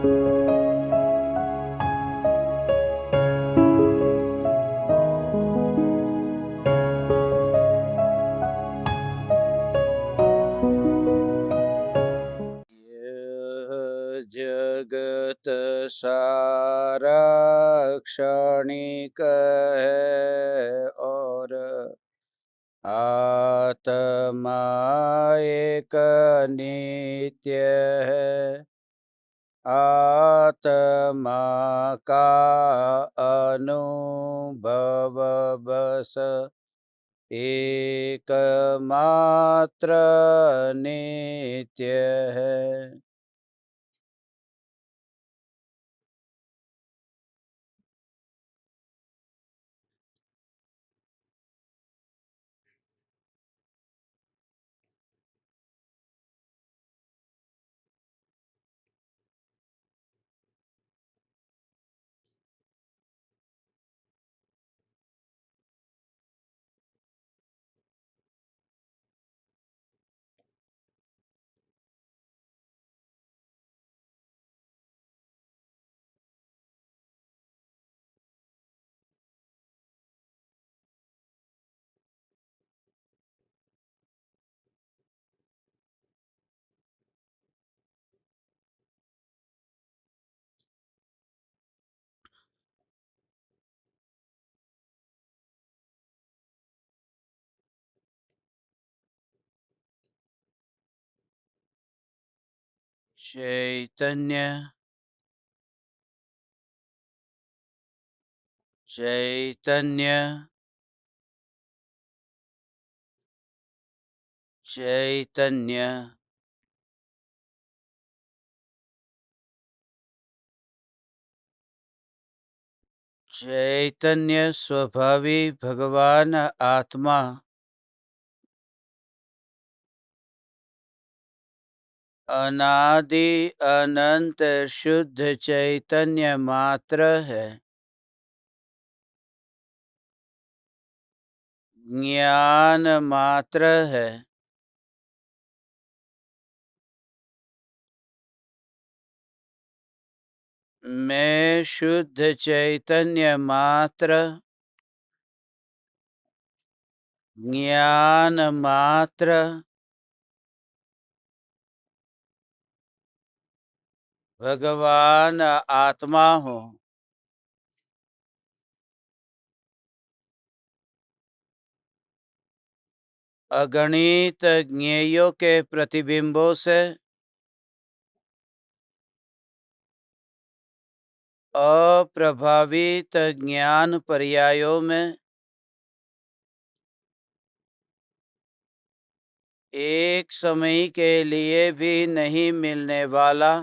यह जगत सारा क्षणिक है और आत्मा एक नित्य है। आत्मा का अनुभव बस एकमात्र नित्य है। चैतन्य चैतन्य चैतन्य चैतन्य स्वभावी भगवान आत्मा अनादि अनंत शुद्ध चैतन्य मात्र है। ज्ञान मात्र है। मैं शुद्ध चैतन्य मात्र, ज्ञान मात्र, भगवान आत्मा हूँ। अगणित ज्ञेयों के प्रतिबिंबों से अप्रभावित ज्ञान पर्यायों में एक समय के लिए भी नहीं मिलने वाला,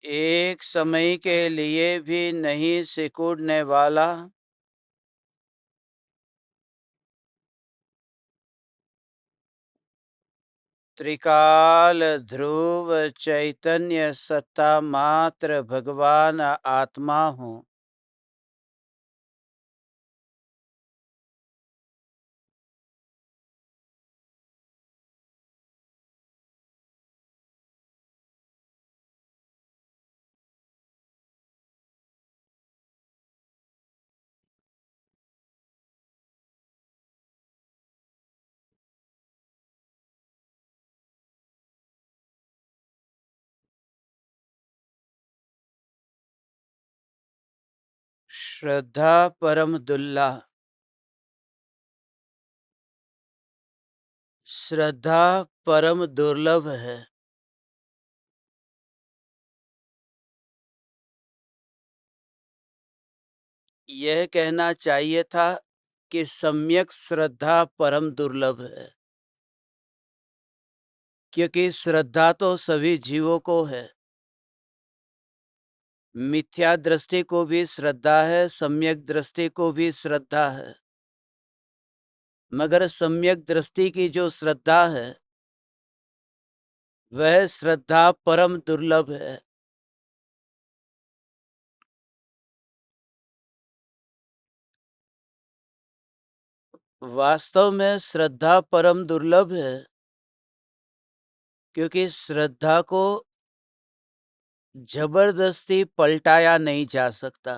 एक समय के लिए भी नहीं सिकुड़ने वाला, त्रिकाल ध्रुव चैतन्य सत्ता मात्र भगवान आत्मा हूँ। श्रद्धा परम दुल्लभ, श्रद्धा परम दुर्लभ है। यह कहना चाहिए था कि सम्यक श्रद्धा परम दुर्लभ है, क्योंकि श्रद्धा तो सभी जीवों को है। मिथ्या दृष्टि को भी श्रद्धा है, सम्यक दृष्टि को भी श्रद्धा है, मगर सम्यक दृष्टि की जो श्रद्धा है वह श्रद्धा परम दुर्लभ है। वास्तव में श्रद्धा परम दुर्लभ है, क्योंकि श्रद्धा को जबरदस्ती पलटाया नहीं जा सकता।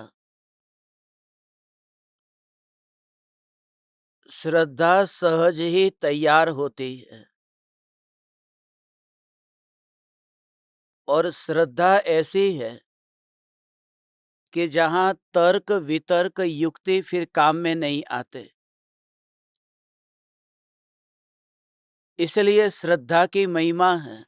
श्रद्धा सहज ही तैयार होती है और श्रद्धा ऐसी है कि जहां तर्क वितर्क युक्ति फिर काम में नहीं आते। इसलिए श्रद्धा की महिमा है।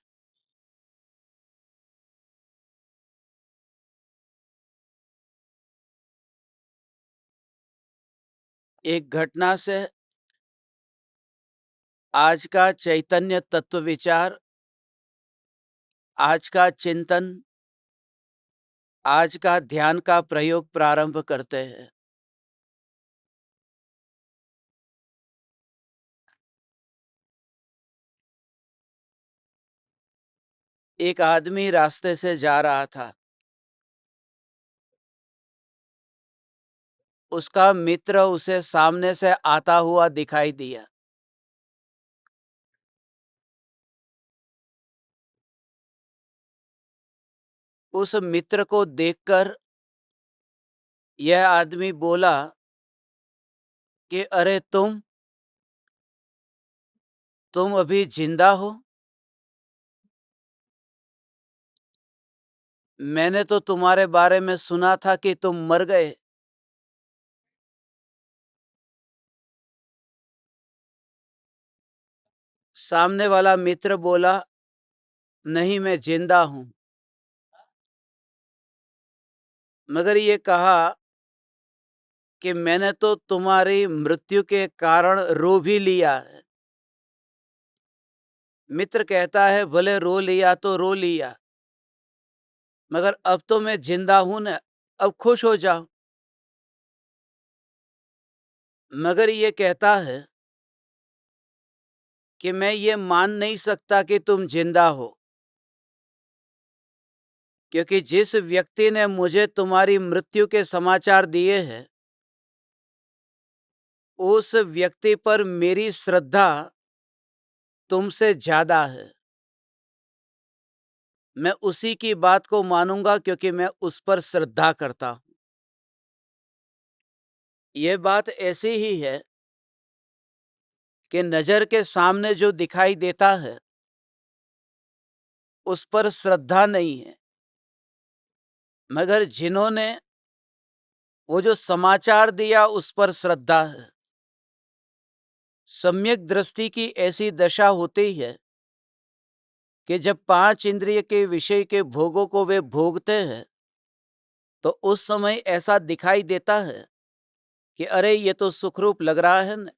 एक घटना से आज का चैतन्य तत्व विचार, आज का चिंतन, आज का ध्यान का प्रयोग प्रारंभ करते हैं। एक आदमी रास्ते से जा रहा था। उसका मित्र उसे सामने से आता हुआ दिखाई दिया। उस मित्र को देखकर यह आदमी बोला कि अरे तुम अभी जिंदा हो? मैंने तो तुम्हारे बारे में सुना था कि तुम मर गए। सामने वाला मित्र बोला, नहीं, मैं जिंदा हूं। मगर ये कहा कि मैंने तो तुम्हारी मृत्यु के कारण रो भी लिया है। मित्र कहता है, भले रो लिया तो रो लिया, मगर अब तो मैं जिंदा हूं ना, अब खुश हो जाओ। मगर ये कहता है कि मैं ये मान नहीं सकता कि तुम जिंदा हो, क्योंकि जिस व्यक्ति ने मुझे तुम्हारी मृत्यु के समाचार दिए हैं, उस व्यक्ति पर मेरी श्रद्धा तुमसे ज्यादा है। मैं उसी की बात को मानूंगा क्योंकि मैं उस पर श्रद्धा करता हूं। यह बात ऐसी ही है कि नजर के सामने जो दिखाई देता है उस पर श्रद्धा नहीं है, मगर जिन्होंने वो जो समाचार दिया उस पर श्रद्धा है। सम्यक दृष्टि की ऐसी दशा होती है कि जब पांच इंद्रिय के विषय के भोगों को वे भोगते हैं तो उस समय ऐसा दिखाई देता है कि अरे ये तो सुखरूप लग रहा है न।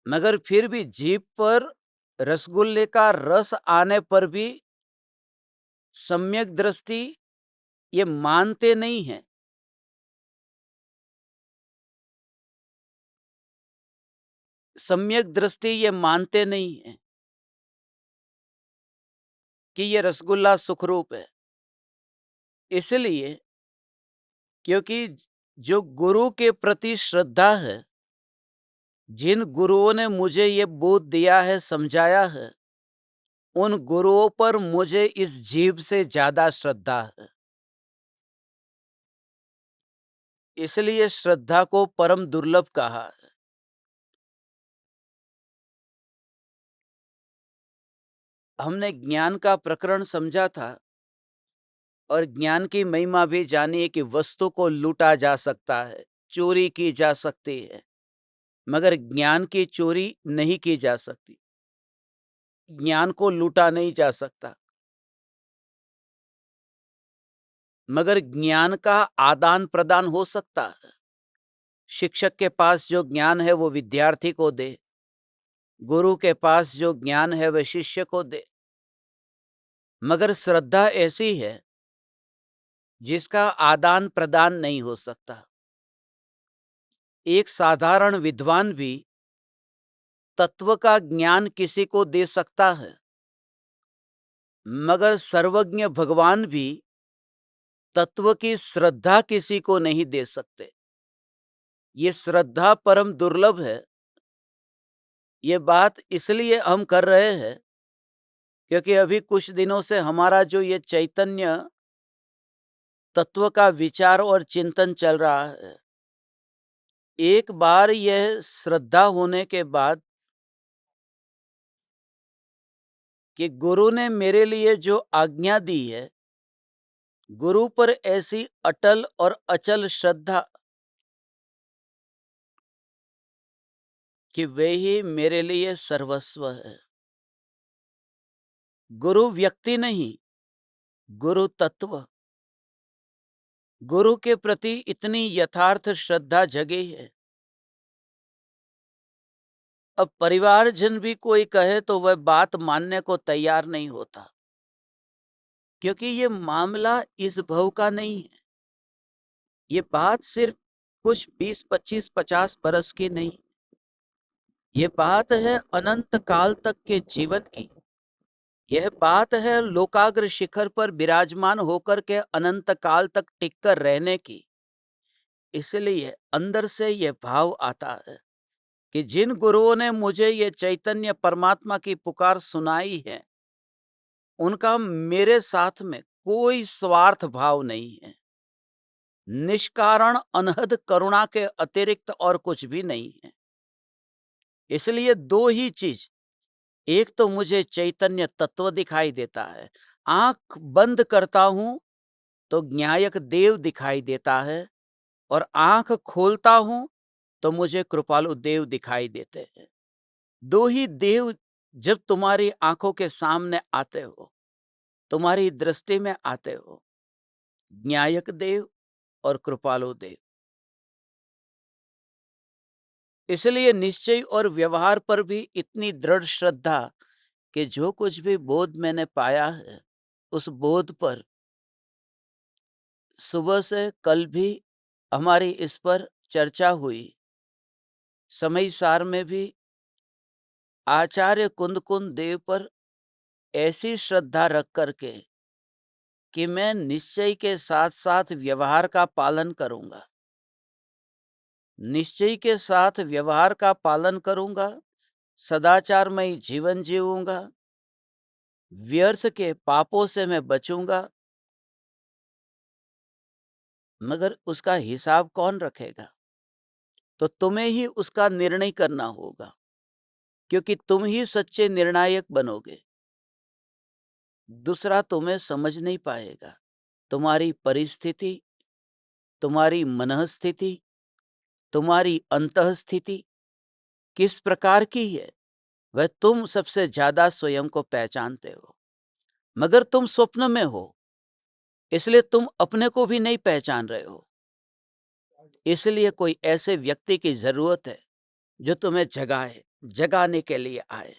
मगर फिर भी जीभ पर रसगुल्ले का रस आने पर भी सम्यक दृष्टि ये मानते नहीं है। सम्यक दृष्टि ये मानते नहीं है कि ये रसगुल्ला सुखरूप है। इसलिए क्योंकि जो गुरु के प्रति श्रद्धा है, जिन गुरुओं ने मुझे ये बोध दिया है, समझाया है, उन गुरुओं पर मुझे इस जीभ से ज्यादा श्रद्धा है। इसलिए श्रद्धा को परम दुर्लभ कहा है। हमने ज्ञान का प्रकरण समझा था और ज्ञान की महिमा भी जानिए कि वस्तु को लूटा जा सकता है, चोरी की जा सकती है, मगर ज्ञान की चोरी नहीं की जा सकती। ज्ञान को लूटा नहीं जा सकता, मगर ज्ञान का आदान प्रदान हो सकता है। शिक्षक के पास जो ज्ञान है वो विद्यार्थी को दे, गुरु के पास जो ज्ञान है वह शिष्य को दे। मगर श्रद्धा ऐसी है जिसका आदान प्रदान नहीं हो सकता। एक साधारण विद्वान भी तत्व का ज्ञान किसी को दे सकता है, मगर सर्वज्ञ भगवान भी तत्व की श्रद्धा किसी को नहीं दे सकते। ये श्रद्धा परम दुर्लभ है। ये बात इसलिए हम कर रहे हैं क्योंकि अभी कुछ दिनों से हमारा जो ये चैतन्य तत्व का विचार और चिंतन चल रहा है, एक बार यह श्रद्धा होने के बाद कि गुरु ने मेरे लिए जो आज्ञा दी है, गुरु पर ऐसी अटल और अचल श्रद्धा कि वे ही मेरे लिए सर्वस्व है। गुरु व्यक्ति नहीं, गुरु तत्व। गुरु के प्रति इतनी यथार्थ श्रद्धा जगी है, अब परिवारजन भी कोई कहे तो वह बात मानने को तैयार नहीं होता, क्योंकि ये मामला इस भव का नहीं है। ये बात सिर्फ कुछ 20, 25, 50 बरस की नहीं, ये बात है अनंत काल तक के जीवन की। यह बात है लोकाग्र शिखर पर विराजमान होकर के अनंत काल तक टिक कर रहने की। इसलिए अंदर से यह भाव आता है कि जिन गुरुओं ने मुझे ये चैतन्य परमात्मा की पुकार सुनाई है, उनका मेरे साथ में कोई स्वार्थ भाव नहीं है। निष्कारण अनहद करुणा के अतिरिक्त और कुछ भी नहीं है। इसलिए दो ही चीज, एक तो मुझे चैतन्य तत्व दिखाई देता है, आंख बंद करता हूं तो ज्ञायक देव दिखाई देता है, और आंख खोलता हूं तो मुझे कृपालु देव दिखाई देते हैं। दो ही देव जब तुम्हारी आंखों के सामने आते हो, तुम्हारी दृष्टि में आते हो, ज्ञायक देव और कृपालु देव। इसलिए निश्चय और व्यवहार पर भी इतनी दृढ़ श्रद्धा कि जो कुछ भी बोध मैंने पाया है, उस बोध पर सुबह से कल भी हमारी इस पर चर्चा हुई। समय सार में भी आचार्य कुंद कुंद देव पर ऐसी श्रद्धा रख करके कि मैं निश्चय के साथ साथ व्यवहार का पालन करूंगा, निश्चय के साथ व्यवहार का पालन करूंगा, सदाचारमय जीवन जीऊंगा, व्यर्थ के पापों से मैं बचूंगा। मगर उसका हिसाब कौन रखेगा? तो तुम्हें ही उसका निर्णय करना होगा, क्योंकि तुम ही सच्चे निर्णायक बनोगे। दूसरा तुम्हें समझ नहीं पाएगा। तुम्हारी परिस्थिति, तुम्हारी मनःस्थिति, तुम्हारी अंतःस्थिति किस प्रकार की है, वह तुम सबसे ज्यादा स्वयं को पहचानते हो। मगर तुम स्वप्न में हो, इसलिए तुम अपने को भी नहीं पहचान रहे हो। इसलिए कोई ऐसे व्यक्ति की जरूरत है जो तुम्हें जगाए, जगाने के लिए आए।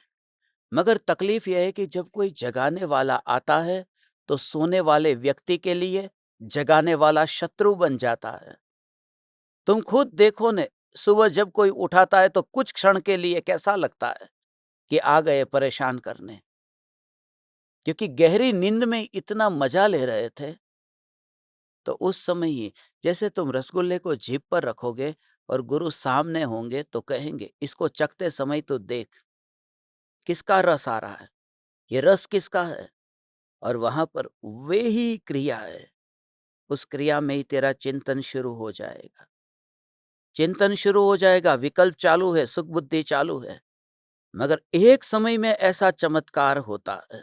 मगर तकलीफ यह है कि जब कोई जगाने वाला आता है तो सोने वाले व्यक्ति के लिए जगाने वाला शत्रु बन जाता है। तुम खुद देखो ने, सुबह जब कोई उठाता है तो कुछ क्षण के लिए कैसा लगता है कि आ गए परेशान करने, क्योंकि गहरी नींद में इतना मजा ले रहे थे। तो उस समय ही जैसे तुम रसगुल्ले को जीभ पर रखोगे और गुरु सामने होंगे तो कहेंगे, इसको चखते समय तो देख किसका रस आ रहा है, ये रस किसका है। और वहां पर वे ही क्रिया है, उस क्रिया में ही तेरा चिंतन शुरू हो जाएगा। चिंतन शुरू हो जाएगा, विकल्प चालू है, सुख बुद्धि चालू है। मगर एक समय में ऐसा चमत्कार होता है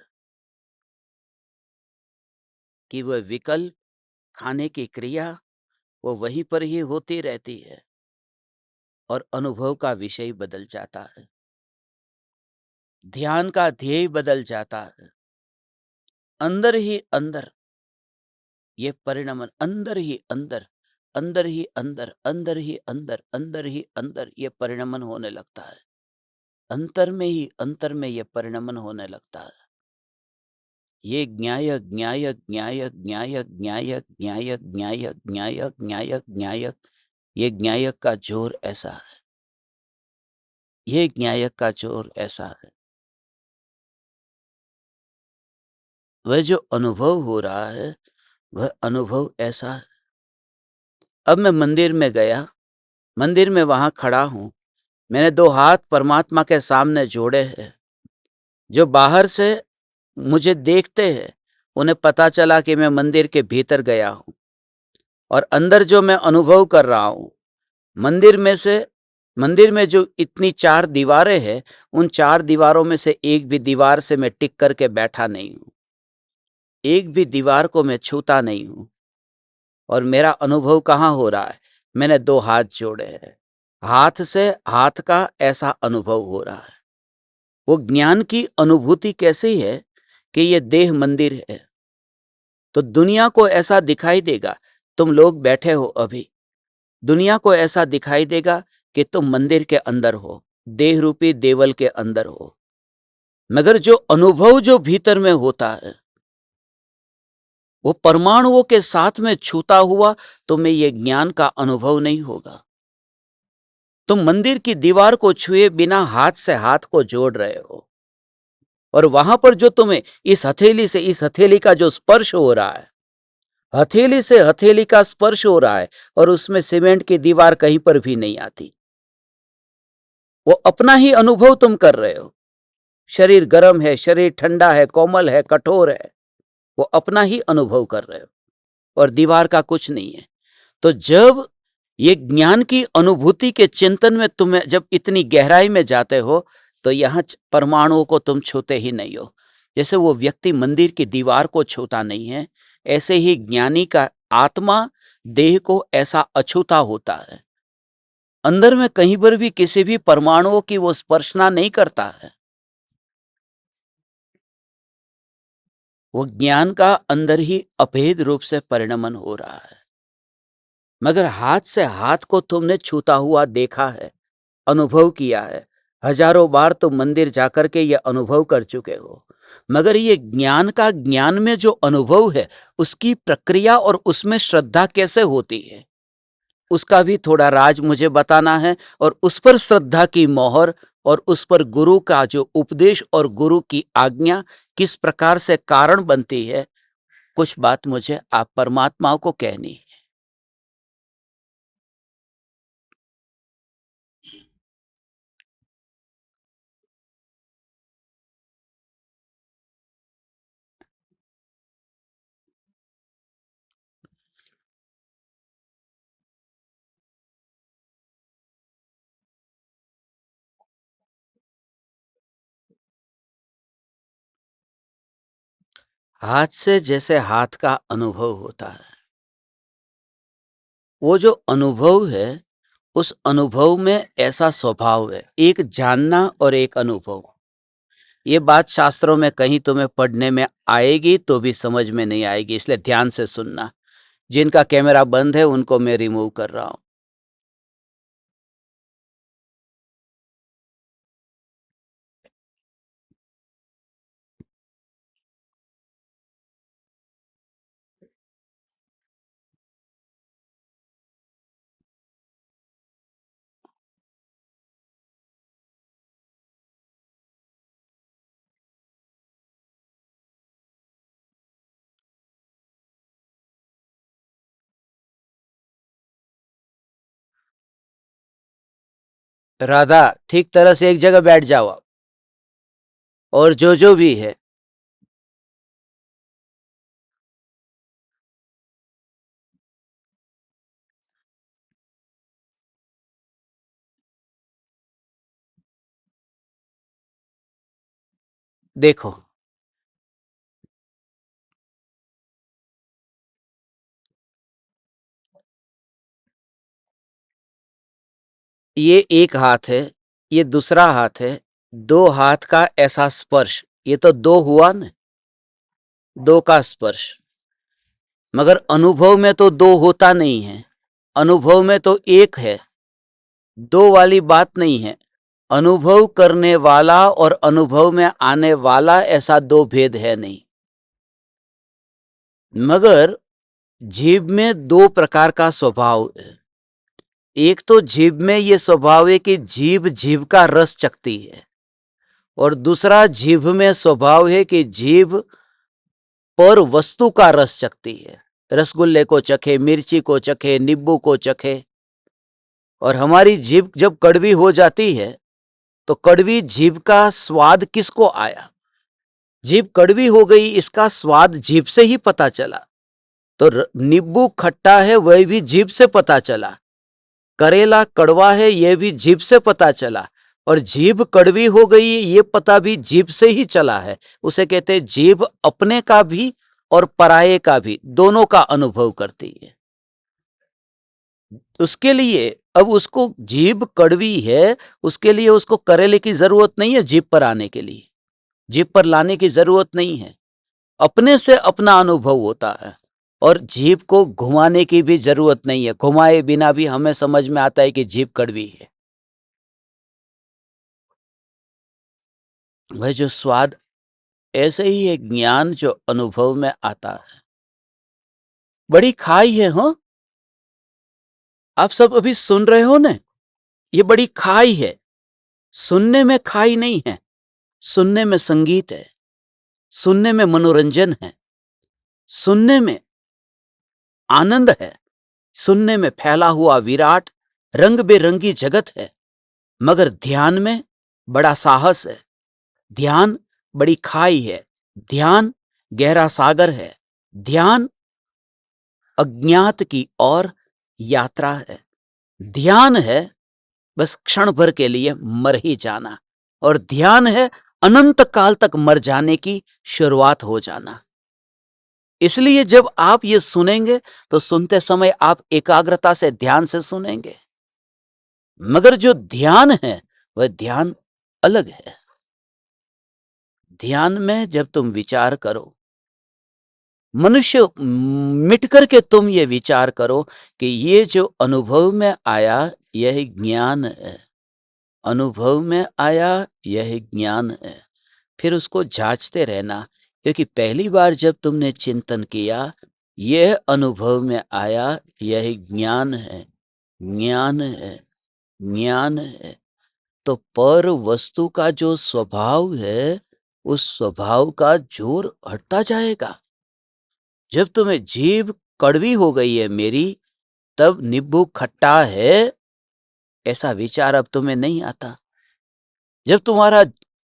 कि वह विकल्प, खाने की क्रिया, वो वहीं पर ही होती रहती है और अनुभव का विषय बदल जाता है, ध्यान का ध्येय बदल जाता है। अंदर ही अंदर ये परिणमन, अंदर ही अंदर, अंदर ही अंदर, अंदर ही अंदर, अंदर ही अंदर ये परिणमन होने लगता है। अंतर में ही अंतर में ये परिणमन होने लगता है। ये ज्ञायक ज्ञायक ज्ञायक ज्ञायक ज्ञायक ज्ञायक ज्ञायक ज्ञायक ज्ञायक ज्ञायक, ये ज्ञायक का जोर ऐसा है, ये ज्ञायक का जोर ऐसा है। वह जो अनुभव हो रहा है, वह अनुभव ऐसा है। अब मैं मंदिर में गया, मंदिर में वहां खड़ा हूं, मैंने दो हाथ परमात्मा के सामने जोड़े हैं। जो बाहर से मुझे देखते हैं, उन्हें पता चला कि मैं मंदिर के भीतर गया हूं और अंदर जो मैं अनुभव कर रहा हूं, मंदिर में जो इतनी 4 दीवारें हैं, उन 4 दीवारों में से एक भी दीवार से मैं टिक करके बैठा नहीं हूं, एक भी दीवार को मैं छूता नहीं हूं। और मेरा अनुभव कहाँ हो रहा है? मैंने 2 हाथ जोड़े हैं, हाथ से हाथ का ऐसा अनुभव हो रहा है। वो ज्ञान की अनुभूति कैसी है कि ये देह मंदिर है। तो दुनिया को ऐसा दिखाई देगा, तुम लोग बैठे हो अभी, दुनिया को ऐसा दिखाई देगा कि तुम मंदिर के अंदर हो, देह रूपी देवल के अंदर हो। मगर जो अनुभव जो भीतर में होता है, वो परमाणुओं के साथ में छूता हुआ तुम्हें ये ज्ञान का अनुभव नहीं होगा। तुम मंदिर की दीवार को छुए बिना हाथ से हाथ को जोड़ रहे हो, और वहां पर जो तुम्हें इस हथेली से इस हथेली का जो स्पर्श हो रहा है, हथेली से हथेली का स्पर्श हो रहा है, और उसमें सीमेंट की दीवार कहीं पर भी नहीं आती। वो अपना ही अनुभव तुम कर रहे हो। शरीर गर्म है, शरीर ठंडा है, कोमल है, कठोर है, वो अपना ही अनुभव कर रहे हो, और दीवार का कुछ नहीं है। तो जब ये ज्ञान की अनुभूति के चिंतन में तुम्हें जब इतनी गहराई में जाते हो, तो यहां परमाणुओं को तुम छूते ही नहीं हो। जैसे वो व्यक्ति मंदिर की दीवार को छूता नहीं है, ऐसे ही ज्ञानी का आत्मा देह को ऐसा अछूता होता है। अंदर में कहीं पर भी किसी भी परमाणुओं की वो स्पर्शना नहीं करता है। वो ज्ञान का अंदर ही अभेद रूप से परिणमन हो रहा है। मगर हाथ से हाथ को तुमने छूता हुआ देखा है, अनुभव किया है। हजारों बार तुम मंदिर जाकर के ये अनुभव कर चुके हो। मगर ये ज्ञान में जो अनुभव है, उसकी प्रक्रिया और उसमें श्रद्धा कैसे होती है, उसका भी थोड़ा राज मुझे बताना है। और उस पर श्रद्धा की मोहर, और उस पर गुरु का जो उपदेश और गुरु की आज्ञा किस प्रकार से कारण बनती है, कुछ बात मुझे आप परमात्माओं को कहनी है। हाथ से जैसे हाथ का अनुभव होता है, वो जो अनुभव है, उस अनुभव में ऐसा स्वभाव है, एक जानना और एक अनुभव। ये बात शास्त्रों में कहीं तुम्हें पढ़ने में आएगी तो भी समझ में नहीं आएगी, इसलिए ध्यान से सुनना। जिनका कैमरा बंद है उनको मैं रिमूव कर रहा हूं। राधा, ठीक तरह से एक जगह बैठ जाओ आप। और जो भी है, देखो, ये एक हाथ है, ये दूसरा हाथ है। दो हाथ का ऐसा स्पर्श, ये तो दो हुआ ना, दो का स्पर्श। मगर अनुभव में तो दो होता नहीं है, अनुभव में तो एक है, दो वाली बात नहीं है। अनुभव करने वाला और अनुभव में आने वाला, ऐसा दो भेद है नहीं। मगर जीभ में दो प्रकार का स्वभाव है। एक तो जीभ में ये स्वभाव है कि जीभ जीभ का रस चखती है, और दूसरा जीभ में स्वभाव है कि जीभ पर वस्तु का रस चखती है। रसगुल्ले को चखे, मिर्ची को चखे, नींबू को चखे। और हमारी जीभ जब कड़वी हो जाती है, तो कड़वी जीभ का स्वाद किसको आया? जीभ कड़वी हो गई, इसका स्वाद जीभ से ही पता चला। तो नींबू खट्टा है वह भी जीभ से पता चला, करेला कड़वा है यह भी जीभ से पता चला, और जीभ कड़वी हो गई ये पता भी जीभ से ही चला है। उसे कहते हैं जीभ अपने का भी और पराये का भी, दोनों का अनुभव करती है। उसके लिए अब उसको जीभ कड़वी है, उसके लिए उसको करेले की जरूरत नहीं है, जीभ पर आने के लिए जीभ पर लाने की जरूरत नहीं है, अपने से अपना अनुभव होता है। और जीभ को घुमाने की भी जरूरत नहीं है, घुमाए बिना भी हमें समझ में आता है कि जीभ कड़वी है। वह जो स्वाद, ऐसे ही एक ज्ञान जो अनुभव में आता है। बड़ी खाई है, हो आप सब अभी सुन रहे हो ना, ये बड़ी खाई है। सुनने में खाई नहीं है, सुनने में संगीत है, सुनने में मनोरंजन है, सुनने में आनंद है, सुनने में फैला हुआ विराट रंग बेरंगी जगत है। मगर ध्यान में बड़ा साहस है, ध्यान बड़ी खाई है, ध्यान गहरा सागर है, ध्यान अज्ञात की ओर यात्रा है, ध्यान है बस क्षण भर के लिए मर ही जाना, और ध्यान है अनंत काल तक मर जाने की शुरुआत हो जाना। इसलिए जब आप ये सुनेंगे तो सुनते समय आप एकाग्रता से ध्यान से सुनेंगे। मगर जो ध्यान है वह ध्यान अलग है। ध्यान में जब तुम विचार करो, मनुष्य मिट करके तुम ये विचार करो कि ये जो अनुभव में आया यह ज्ञान है, अनुभव में आया यह ज्ञान है। फिर उसको जांचते रहना, क्योंकि पहली बार जब तुमने चिंतन किया यह अनुभव में आया यह ज्ञान है, ज्ञान है, ज्ञान है, तो पर वस्तु का जो स्वभाव है उस स्वभाव का जोर हटता जाएगा। जब तुम्हें जीभ कड़वी हो गई है मेरी, तब नींबू खट्टा है ऐसा विचार अब तुम्हें नहीं आता। जब तुम्हारा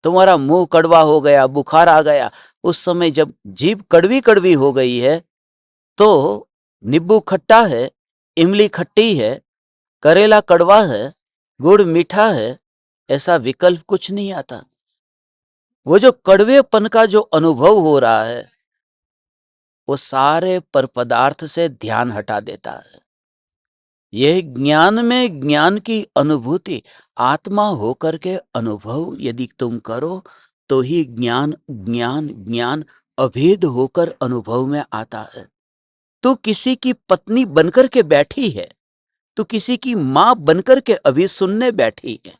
तुम्हारा मुंह कड़वा हो गया, बुखार आ गया, उस समय जब जीभ कड़वी कड़वी हो गई है, तो नींबू खट्टा है, इमली खट्टी है, करेला कड़वा है, गुड़ मीठा है, ऐसा विकल्प कुछ नहीं आता। वो जो कड़वेपन का जो अनुभव हो रहा है वो सारे पर पदार्थ से ध्यान हटा देता है। यह ज्ञान में ज्ञान की अनुभूति आत्मा होकर के अनुभव यदि तुम करो तो ही ज्ञान ज्ञान ज्ञान अभेद होकर अनुभव में आता है। तू किसी की पत्नी बनकर के बैठी है, तू किसी की मां बनकर के अभी सुनने बैठी है,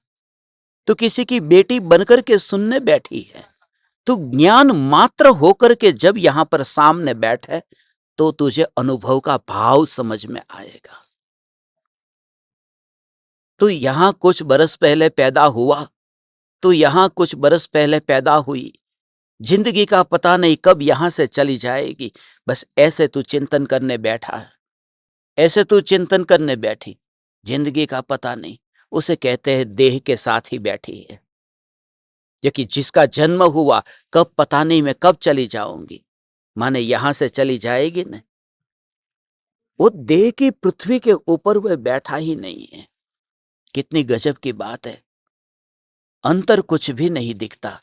तू किसी की बेटी बनकर के सुनने बैठी है, तू ज्ञान मात्र होकर के जब यहां पर सामने बैठे तो तुझे अनुभव का भाव समझ में आएगा। तू यहां कुछ बरस पहले पैदा हुआ, तू यहां कुछ बरस पहले पैदा हुई, जिंदगी का पता नहीं कब यहां से चली जाएगी। बस ऐसे तू चिंतन करने बैठा है, ऐसे तू चिंतन करने बैठी, जिंदगी का पता नहीं। उसे कहते हैं देह के साथ ही बैठी है, क्योंकि जिसका जन्म हुआ कब पता नहीं, मैं कब चली जाऊंगी, माने यहां से चली जाएगी ना। वो देह की पृथ्वी के ऊपर वह बैठा ही नहीं है। कितनी गजब की बात है, अंतर कुछ भी नहीं दिखता।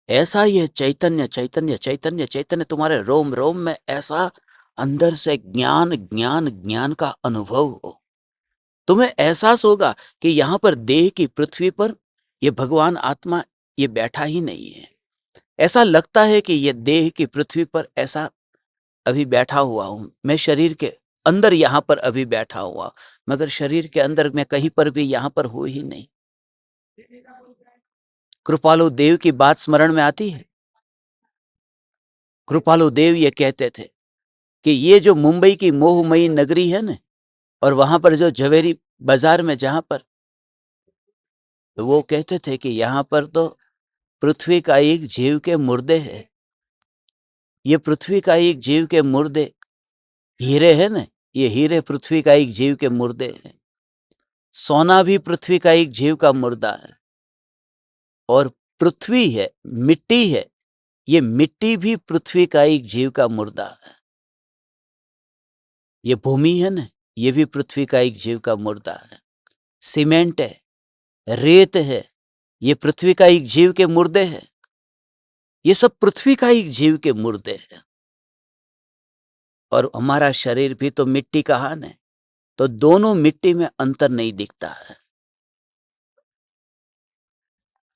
ऐसा ये चैतन्य चैतन्य चैतन्य चैतन्य तुम्हारे रोम रोम में, ऐसा अंदर से ज्ञान ज्ञान ज्ञान का अनुभव हो। तुम्हें एहसास होगा कि यहां पर देह की पृथ्वी पर ये भगवान आत्मा ये बैठा ही नहीं है। ऐसा लगता है कि ये देह की पृथ्वी पर ऐसा अभी बैठा हुआ हूं, मैं शरीर के अंदर यहां पर अभी बैठा हुआ, मगर शरीर के अंदर मैं कहीं पर भी यहां पर हूं ही नहीं। कृपालु देव की बात स्मरण में आती है। कृपालु देव ये कहते थे कि ये जो मुंबई की मोहमयी नगरी है ना, और वहां पर जो झवेरी बाजार में जहां पर, तो वो कहते थे कि यहां पर तो पृथ्वी का एक जीव के मुर्दे हैं। ये पृथ्वी का एक जीव के मुर्दे हीरे है ना, ये हीरे पृथ्वी का एक जीव के मुर्दे हैं। सोना भी पृथ्वी का एक जीव का मुर्दा है, और पृथ्वी है, मिट्टी है, ये मिट्टी भी पृथ्वी का एक जीव का मुर्दा है। ये भूमि है ना, ये भी पृथ्वी का एक जीव का मुर्दा है। सीमेंट है, रेत है, ये पृथ्वी का एक जीव के मुर्दे हैं। ये सब पृथ्वी का एक जीव के मुर्दे हैं। और हमारा शरीर भी तो मिट्टी का हान है, तो दोनों मिट्टी में अंतर नहीं दिखता है।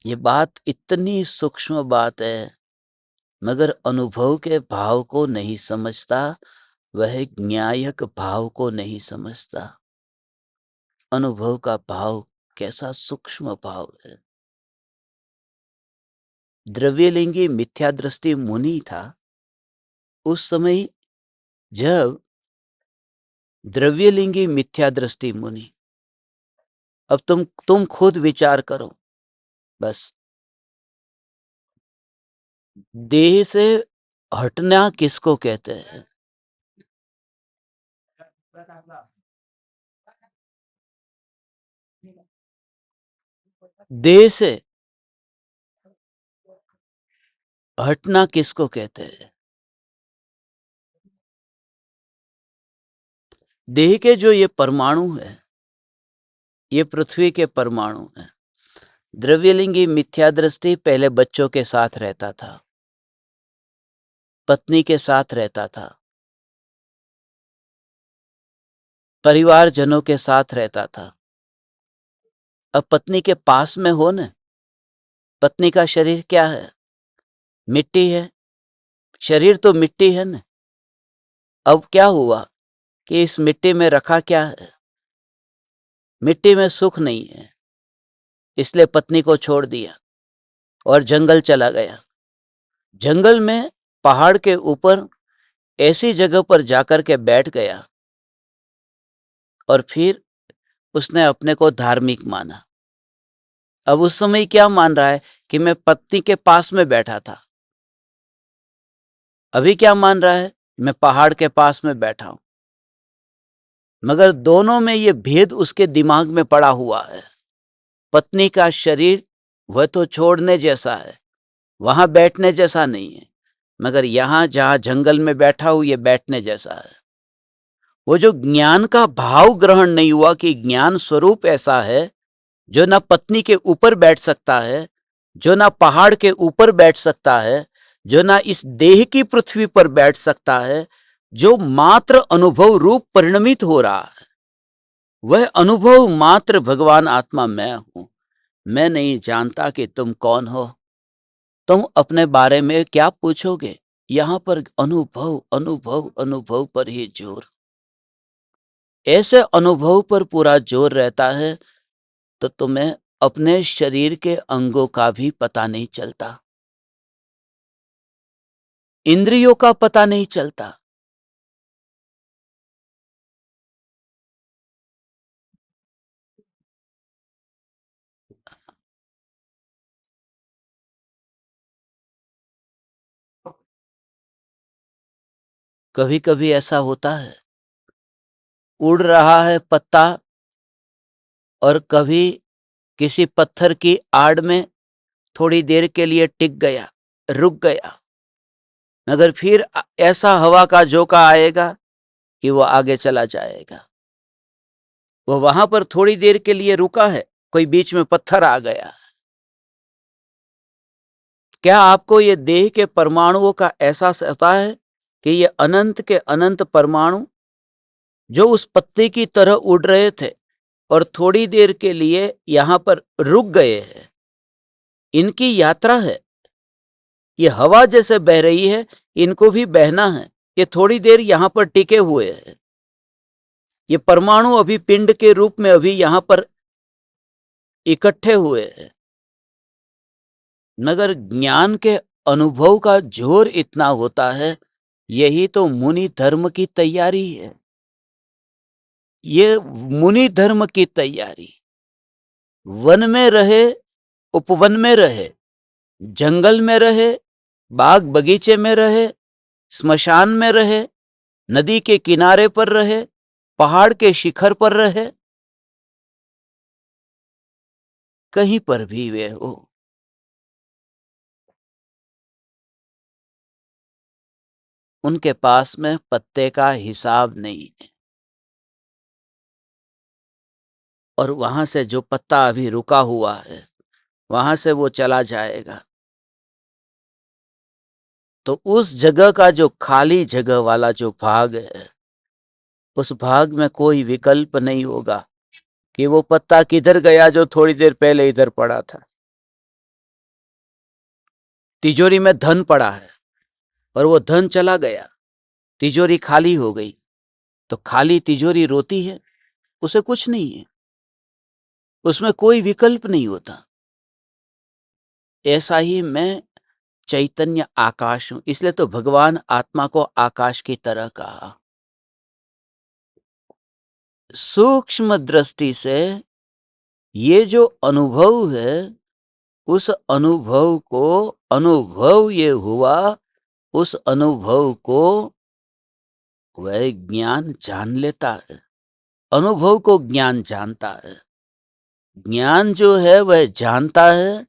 ये बात इतनी सूक्ष्म बात है, मगर अनुभव के भाव को नहीं समझता, वह न्यायक भाव को नहीं समझता। अनुभव का भाव कैसा सूक्ष्म भाव है। द्रव्यलिंगी मिथ्या दृष्टि मुनि था उस समय जब द्रव्यलिंगी मिथ्या दृष्टि मुनि। अब तुम खुद विचार करो। बस देह से हटना किसको कहते हैं? देह से हटना किसको कहते हैं? देह के जो ये परमाणु है, ये पृथ्वी के परमाणु हैं। द्रव्यलिंगी मिथ्या दृष्टि पहले बच्चों के साथ रहता था, पत्नी के साथ रहता था, परिवारजनों के साथ रहता था। अब पत्नी के पास में हो न, पत्नी का शरीर क्या है? मिट्टी है। शरीर तो मिट्टी है न। अब क्या हुआ कि इस मिट्टी में रखा क्या है? मिट्टी में सुख नहीं है, इसलिए पत्नी को छोड़ दिया और जंगल चला गया। जंगल में पहाड़ के ऊपर ऐसी जगह पर जाकर के बैठ गया और फिर उसने अपने को धार्मिक माना। अब उस समय क्या मान रहा है कि मैं पत्नी के पास में बैठा था। अभी क्या मान रहा है? मैं पहाड़ के पास में बैठा हूं। मगर दोनों में ये भेद उसके दिमाग में पड़ा हुआ है। पत्नी का शरीर वह तो छोड़ने जैसा है, वहां बैठने जैसा नहीं है, मगर यहां जहां जंगल में बैठा हूं ये बैठने जैसा है। वो जो ज्ञान का भाव ग्रहण नहीं हुआ कि ज्ञान स्वरूप ऐसा है जो ना पत्नी के ऊपर बैठ सकता है, जो ना पहाड़ के ऊपर बैठ सकता है, जो ना इस देह की पृथ्वी पर बैठ सकता है, जो मात्र अनुभव रूप परिणमित हो रहा है। वह अनुभव मात्र भगवान आत्मा मैं हूं। मैं नहीं जानता कि तुम कौन हो। तुम अपने बारे में क्या पूछोगे? यहां पर अनुभव अनुभव अनुभव पर ही जोर। ऐसे अनुभव पर पूरा जोर रहता है तो तुम्हें अपने शरीर के अंगों का भी पता नहीं चलता, इंद्रियों का पता नहीं चलता। कभी कभी ऐसा होता है, उड़ रहा है पत्ता और कभी किसी पत्थर की आड़ में थोड़ी देर के लिए टिक गया, रुक गया, मगर फिर ऐसा हवा का झोंका आएगा कि वो आगे चला जाएगा। वो वहां पर थोड़ी देर के लिए रुका है, कोई बीच में पत्थर आ गया। क्या आपको ये देह के परमाणुओं का एहसास होता है कि ये अनंत के अनंत परमाणु जो उस पत्ते की तरह उड़ रहे थे और थोड़ी देर के लिए यहां पर रुक गए हैं, इनकी यात्रा है। ये हवा जैसे बह रही है, इनको भी बहना है। ये थोड़ी देर यहां पर टिके हुए हैं। ये परमाणु अभी पिंड के रूप में अभी यहां पर इकट्ठे हुए हैं, मगर ज्ञान के अनुभव का जोर इतना होता है। यही तो मुनि धर्म की तैयारी है। ये मुनि धर्म की तैयारी। वन में रहे, उपवन में रहे, जंगल में रहे, बाग बगीचे में रहे, स्मशान में रहे, नदी के किनारे पर रहे, पहाड़ के शिखर पर रहे, कहीं पर भी वे हो, उनके पास में पत्ते का हिसाब नहीं है, और वहां से जो पत्ता अभी रुका हुआ है वहां से वो चला जाएगा। तो उस जगह का जो खाली जगह वाला जो भाग है, उस भाग में कोई विकल्प नहीं होगा कि वो पत्ता किधर गया जो थोड़ी देर पहले इधर पड़ा था। तिजोरी में धन पड़ा है और वो धन चला गया, तिजोरी खाली हो गई, तो खाली तिजोरी रोती है? उसे कुछ नहीं है, उसमें कोई विकल्प नहीं होता। ऐसा ही मैं चैतन्य आकाश हूं, इसलिए तो भगवान आत्मा को आकाश की तरह कहा। सूक्ष्म दृष्टि से ये जो अनुभव है, उस अनुभव को अनुभव ये हुआ, उस अनुभव को वह ज्ञान जान लेता है, अनुभव को ज्ञान जानता है। ज्ञान जो है वह जानता है,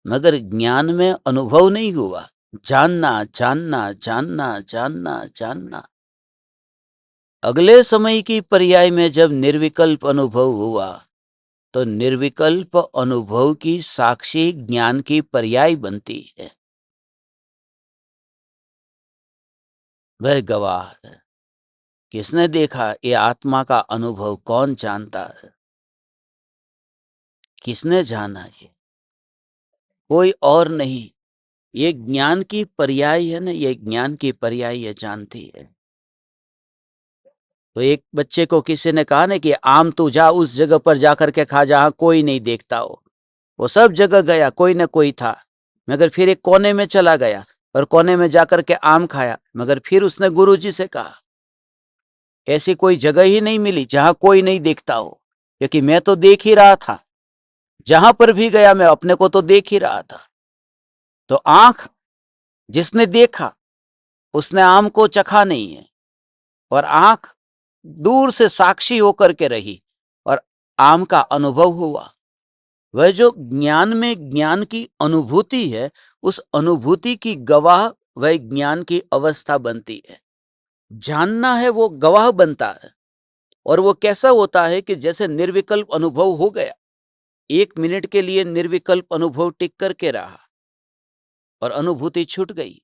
मगर ज्ञान में अनुभव नहीं हुआ। जानना जानना जानना जानना जानना। अगले समय की पर्याय में जब निर्विकल्प अनुभव हुआ, तो निर्विकल्प अनुभव की साक्षी ज्ञान की पर्याय बनती है, वह गवाह है। किसने देखा ये आत्मा का अनुभव? कौन जानता है? किसने जाना? ये कोई और नहीं। ये ज्ञान की पर्याय है ना, ये ज्ञान की पर्याय ये जानती है। तो एक बच्चे को किसी ने कहा ना कि आम तू जा उस जगह पर जाकर के खा जहां कोई नहीं देखता हो। वो सब जगह गया, कोई ना कोई था, मगर फिर एक कोने में चला गया और कोने में जाकर के आम खाया। मगर फिर उसने गुरुजी से कहा ऐसी कोई जगह ही नहीं मिली जहां कोई नहीं देखता हो, क्योंकि मैं तो देख ही रहा था, जहां पर भी गया मैं अपने को तो देख ही रहा था। तो आंख जिसने देखा उसने आम को चखा नहीं है, और आंख दूर से साक्षी होकर के रही और आम का अनुभव हुआ। वह जो ज्ञान में ज्ञान की अनुभूति है, उस अनुभूति की गवाह वह ज्ञान की अवस्था बनती है। जानना है वो गवाह बनता है। और वो कैसा होता है कि जैसे निर्विकल्प अनुभव हो गया, 1 मिनट के लिए निर्विकल्प अनुभव टिक करके रहा और अनुभूति छूट गई।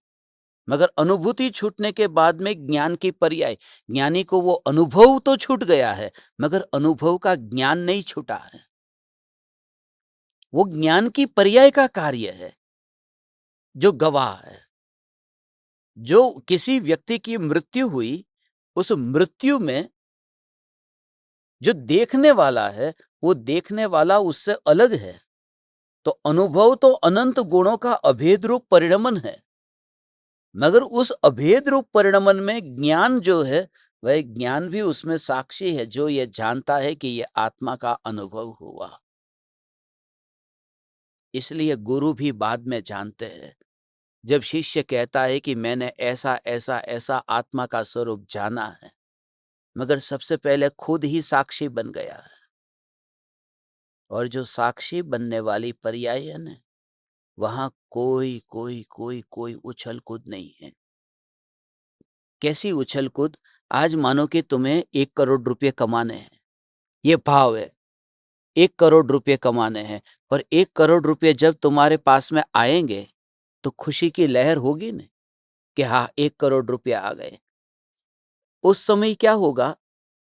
मगर अनुभूति छूटने के बाद में ज्ञान की पर्याय, ज्ञानी को वो अनुभव तो छूट गया है, मगर अनुभव का ज्ञान नहीं छूटा है। वो ज्ञान की पर्याय का कार्य है जो गवाह है। जो किसी व्यक्ति की मृत्यु हुई, उस मृत्यु में जो देखने वाला है, वो देखने वाला उससे अलग है। तो अनुभव तो अनंत गुणों का अभेद रूप परिणमन है, मगर उस अभेद रूप परिणमन में ज्ञान जो है, वह ज्ञान भी उसमें साक्षी है, जो ये जानता है कि ये आत्मा का अनुभव हुआ। इसलिए गुरु भी बाद में जानते हैं। जब शिष्य कहता है कि मैंने ऐसा ऐसा ऐसा आत्मा का स्वरूप जाना है, मगर सबसे पहले खुद ही साक्षी बन गया है। और जो साक्षी बनने वाली पर्याय है ना, वहां कोई कोई कोई कोई उछल कूद नहीं है। कैसी उछल कूद? आज मानो कि तुम्हें 1 करोड़ रुपए कमाने हैं, ये भाव है, 1 करोड़ रुपए कमाने हैं, और 1 करोड़ रुपए जब तुम्हारे पास में आएंगे तो खुशी की लहर होगी ना कि हाँ 1 करोड़ रुपए आ गए। उस समय क्या होगा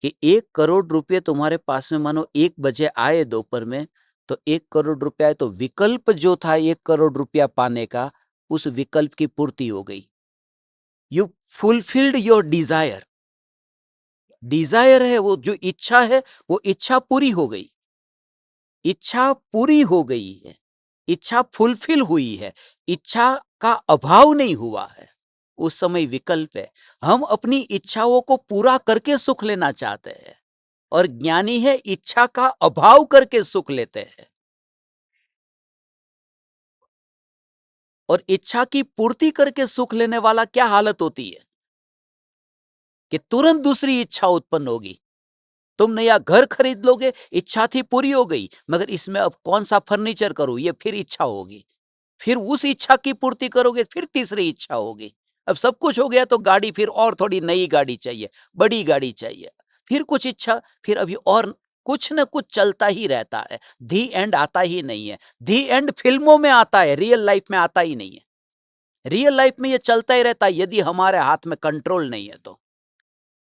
कि 1 करोड़ रुपए तुम्हारे पास में मानो 1 बजे आए दोपहर में, तो 1 करोड़ रुपए आए, तो विकल्प जो था 1 करोड़ रुपया पाने का, उस विकल्प की पूर्ति हो गई। You fulfilled your desire. Desire है वो जो इच्छा है, वो इच्छा पूरी हो गई। इच्छा पूरी हो गई है, इच्छा फुलफिल हुई है, इच्छा का अभाव नहीं हुआ है। उस समय विकल्प है। हम अपनी इच्छाओं को पूरा करके सुख लेना चाहते हैं, और ज्ञानी है इच्छा का अभाव करके सुख लेते हैं। और इच्छा की पूर्ति करके सुख लेने वाला क्या हालत होती है कि तुरंत दूसरी इच्छा उत्पन्न होगी। तुम नया घर खरीद लोगे, इच्छा थी पूरी हो गई, मगर इसमें अब कौन सा फर्नीचर करूं, ये फिर इच्छा होगी। फिर उस इच्छा की पूर्ति करोगे, फिर तीसरी इच्छा होगी। अब सब कुछ हो गया तो गाड़ी, फिर और थोड़ी नई गाड़ी चाहिए, बड़ी गाड़ी चाहिए, फिर कुछ इच्छा, फिर अभी और कुछ न कुछ चलता ही रहता है। दी एंड आता ही नहीं है। दी एंड फिल्मों में आता है, रियल लाइफ में आता ही नहीं है। रियल लाइफ में ये चलता ही रहता है यदि हमारे हाथ में कंट्रोल नहीं है तो।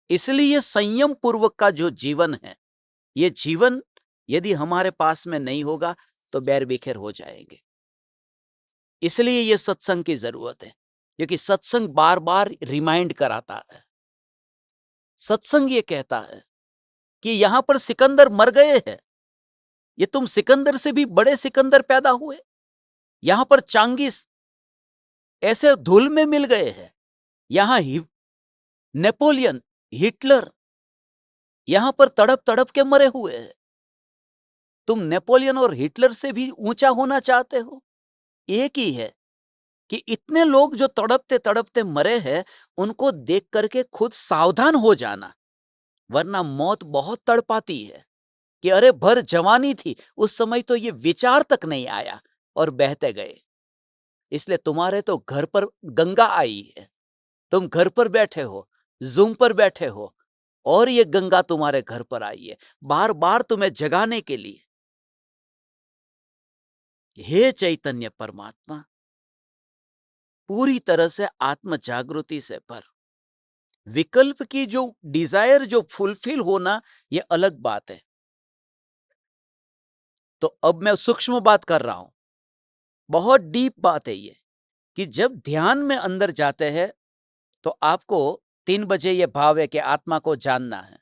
इसलिए संयम पूर्वक का जो जीवन है, ये जीवन यदि हमारे पास में नहीं होगा तो बैर बिखेर हो जाएंगे। इसलिए ये सत्संग की जरूरत है, क्योंकि सत्संग बार बार रिमाइंड कराता है। सत्संग ये कहता है कि यहां पर सिकंदर मर गए हैं, ये तुम सिकंदर से भी बड़े सिकंदर पैदा हुए। यहां पर चांगिस ऐसे धूल में मिल गए हैं, यहां नेपोलियन, हिटलर यहां पर तड़प तड़प के मरे हुए हैं। तुम नेपोलियन और हिटलर से भी ऊंचा होना चाहते हो? एक ही है कि इतने लोग जो तड़पते तड़पते मरे हैं, उनको देख करके खुद सावधान हो जाना, वरना मौत बहुत तड़पाती है कि अरे भर जवानी थी, उस समय तो ये विचार तक नहीं आया और बहते गए। इसलिए तुम्हारे तो घर पर गंगा आई है, तुम घर पर बैठे हो, जूम पर बैठे हो, और ये गंगा तुम्हारे घर पर आई है बार बार तुम्हें जगाने के लिए। हे चैतन्य परमात्मा, पूरी तरह से आत्म जागृति से भर। विकल्प की जो डिजायर जो फुलफिल होना, ये अलग बात है। तो अब मैं सूक्ष्म बात कर रहा हूं, बहुत डीप बात है ये, कि जब ध्यान में अंदर जाते हैं तो आपको 3 बजे ये भाव है कि आत्मा को जानना है,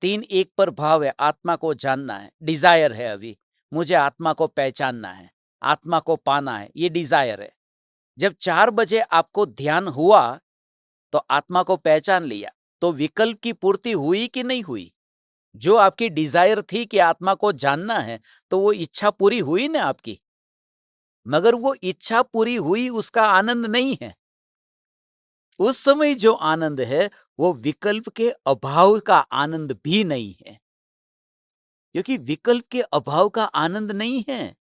3-1 पर भाव है आत्मा को जानना है, डिजायर है, अभी मुझे आत्मा को पहचानना है, आत्मा को पाना है, ये डिजायर है। जब 4 बजे आपको ध्यान हुआ तो आत्मा को पहचान लिया, तो विकल्प की पूर्ति हुई कि नहीं हुई? जो आपकी डिजायर थी कि आत्मा को जानना है, तो वो इच्छा पूरी हुई ना आपकी। मगर वो इच्छा पूरी हुई उसका आनंद नहीं है। उस समय जो आनंद है वो विकल्प के अभाव का आनंद भी नहीं है, क्योंकि विकल्प के अभाव का आनंद नहीं है।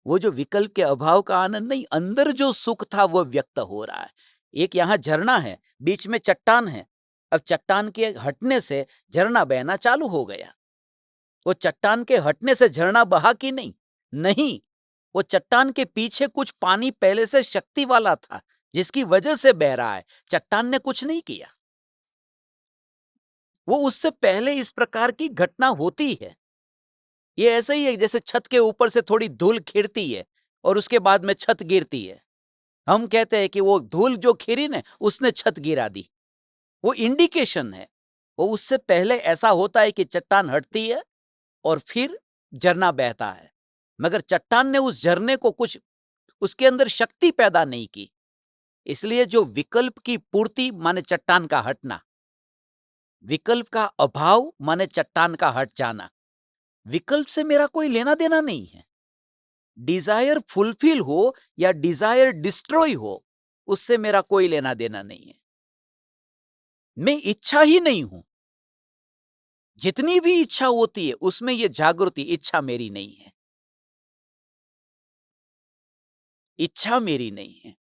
वो जो विकल्प के अभाव का आनंद नहीं, अंदर जो सुख था वो व्यक्त हो रहा है। एक यहां झरना है, बीच में चट्टान है, अब चट्टान के हटने से झरना बहना चालू हो गया। वो चट्टान के हटने से झरना बहा कि नहीं? नहीं, वो चट्टान के पीछे कुछ पानी पहले से शक्ति वाला था जिसकी वजह से बह रहा है। चट्टान ने कुछ नहीं किया, वो उससे पहले इस प्रकार की घटना होती है। ये ऐसा ही है जैसे छत के ऊपर से थोड़ी धूल खिरती है और उसके बाद में छत गिरती है। हम कहते हैं कि वो धूल जो खिरी ने उसने छत गिरा दी, वो इंडिकेशन है। वो उससे पहले ऐसा होता है कि चट्टान हटती है और फिर झरना बहता है, मगर चट्टान ने उस झरने को कुछ उसके अंदर शक्ति पैदा नहीं की। इसलिए जो विकल्प की पूर्ति माने चट्टान का हटना, विकल्प का अभाव माने चट्टान का हट जाना। विकल्प से मेरा कोई लेना देना नहीं है। डिजायर फुलफिल हो या डिजायर डिस्ट्रॉय हो, उससे मेरा कोई लेना देना नहीं है। मैं इच्छा ही नहीं हूं। जितनी भी इच्छा होती है उसमें यह जागृति, इच्छा मेरी नहीं है, इच्छा मेरी नहीं है।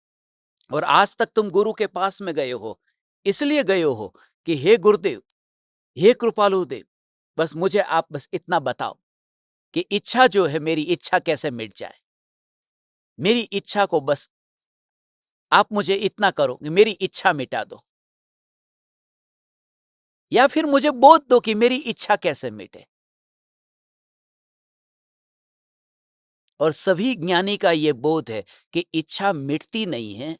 और आज तक तुम गुरु के पास में गए हो, इसलिए गए हो कि हे गुरुदेव, हे कृपालु देव, बस मुझे आप बस इतना बताओ कि इच्छा जो है मेरी इच्छा कैसे मिट जाए। मेरी इच्छा को बस आप मुझे इतना करो कि मेरी इच्छा मिटा दो, या फिर मुझे बोध दो कि मेरी इच्छा कैसे मिटे। और सभी ज्ञानी का यह बोध है कि इच्छा मिटती नहीं है,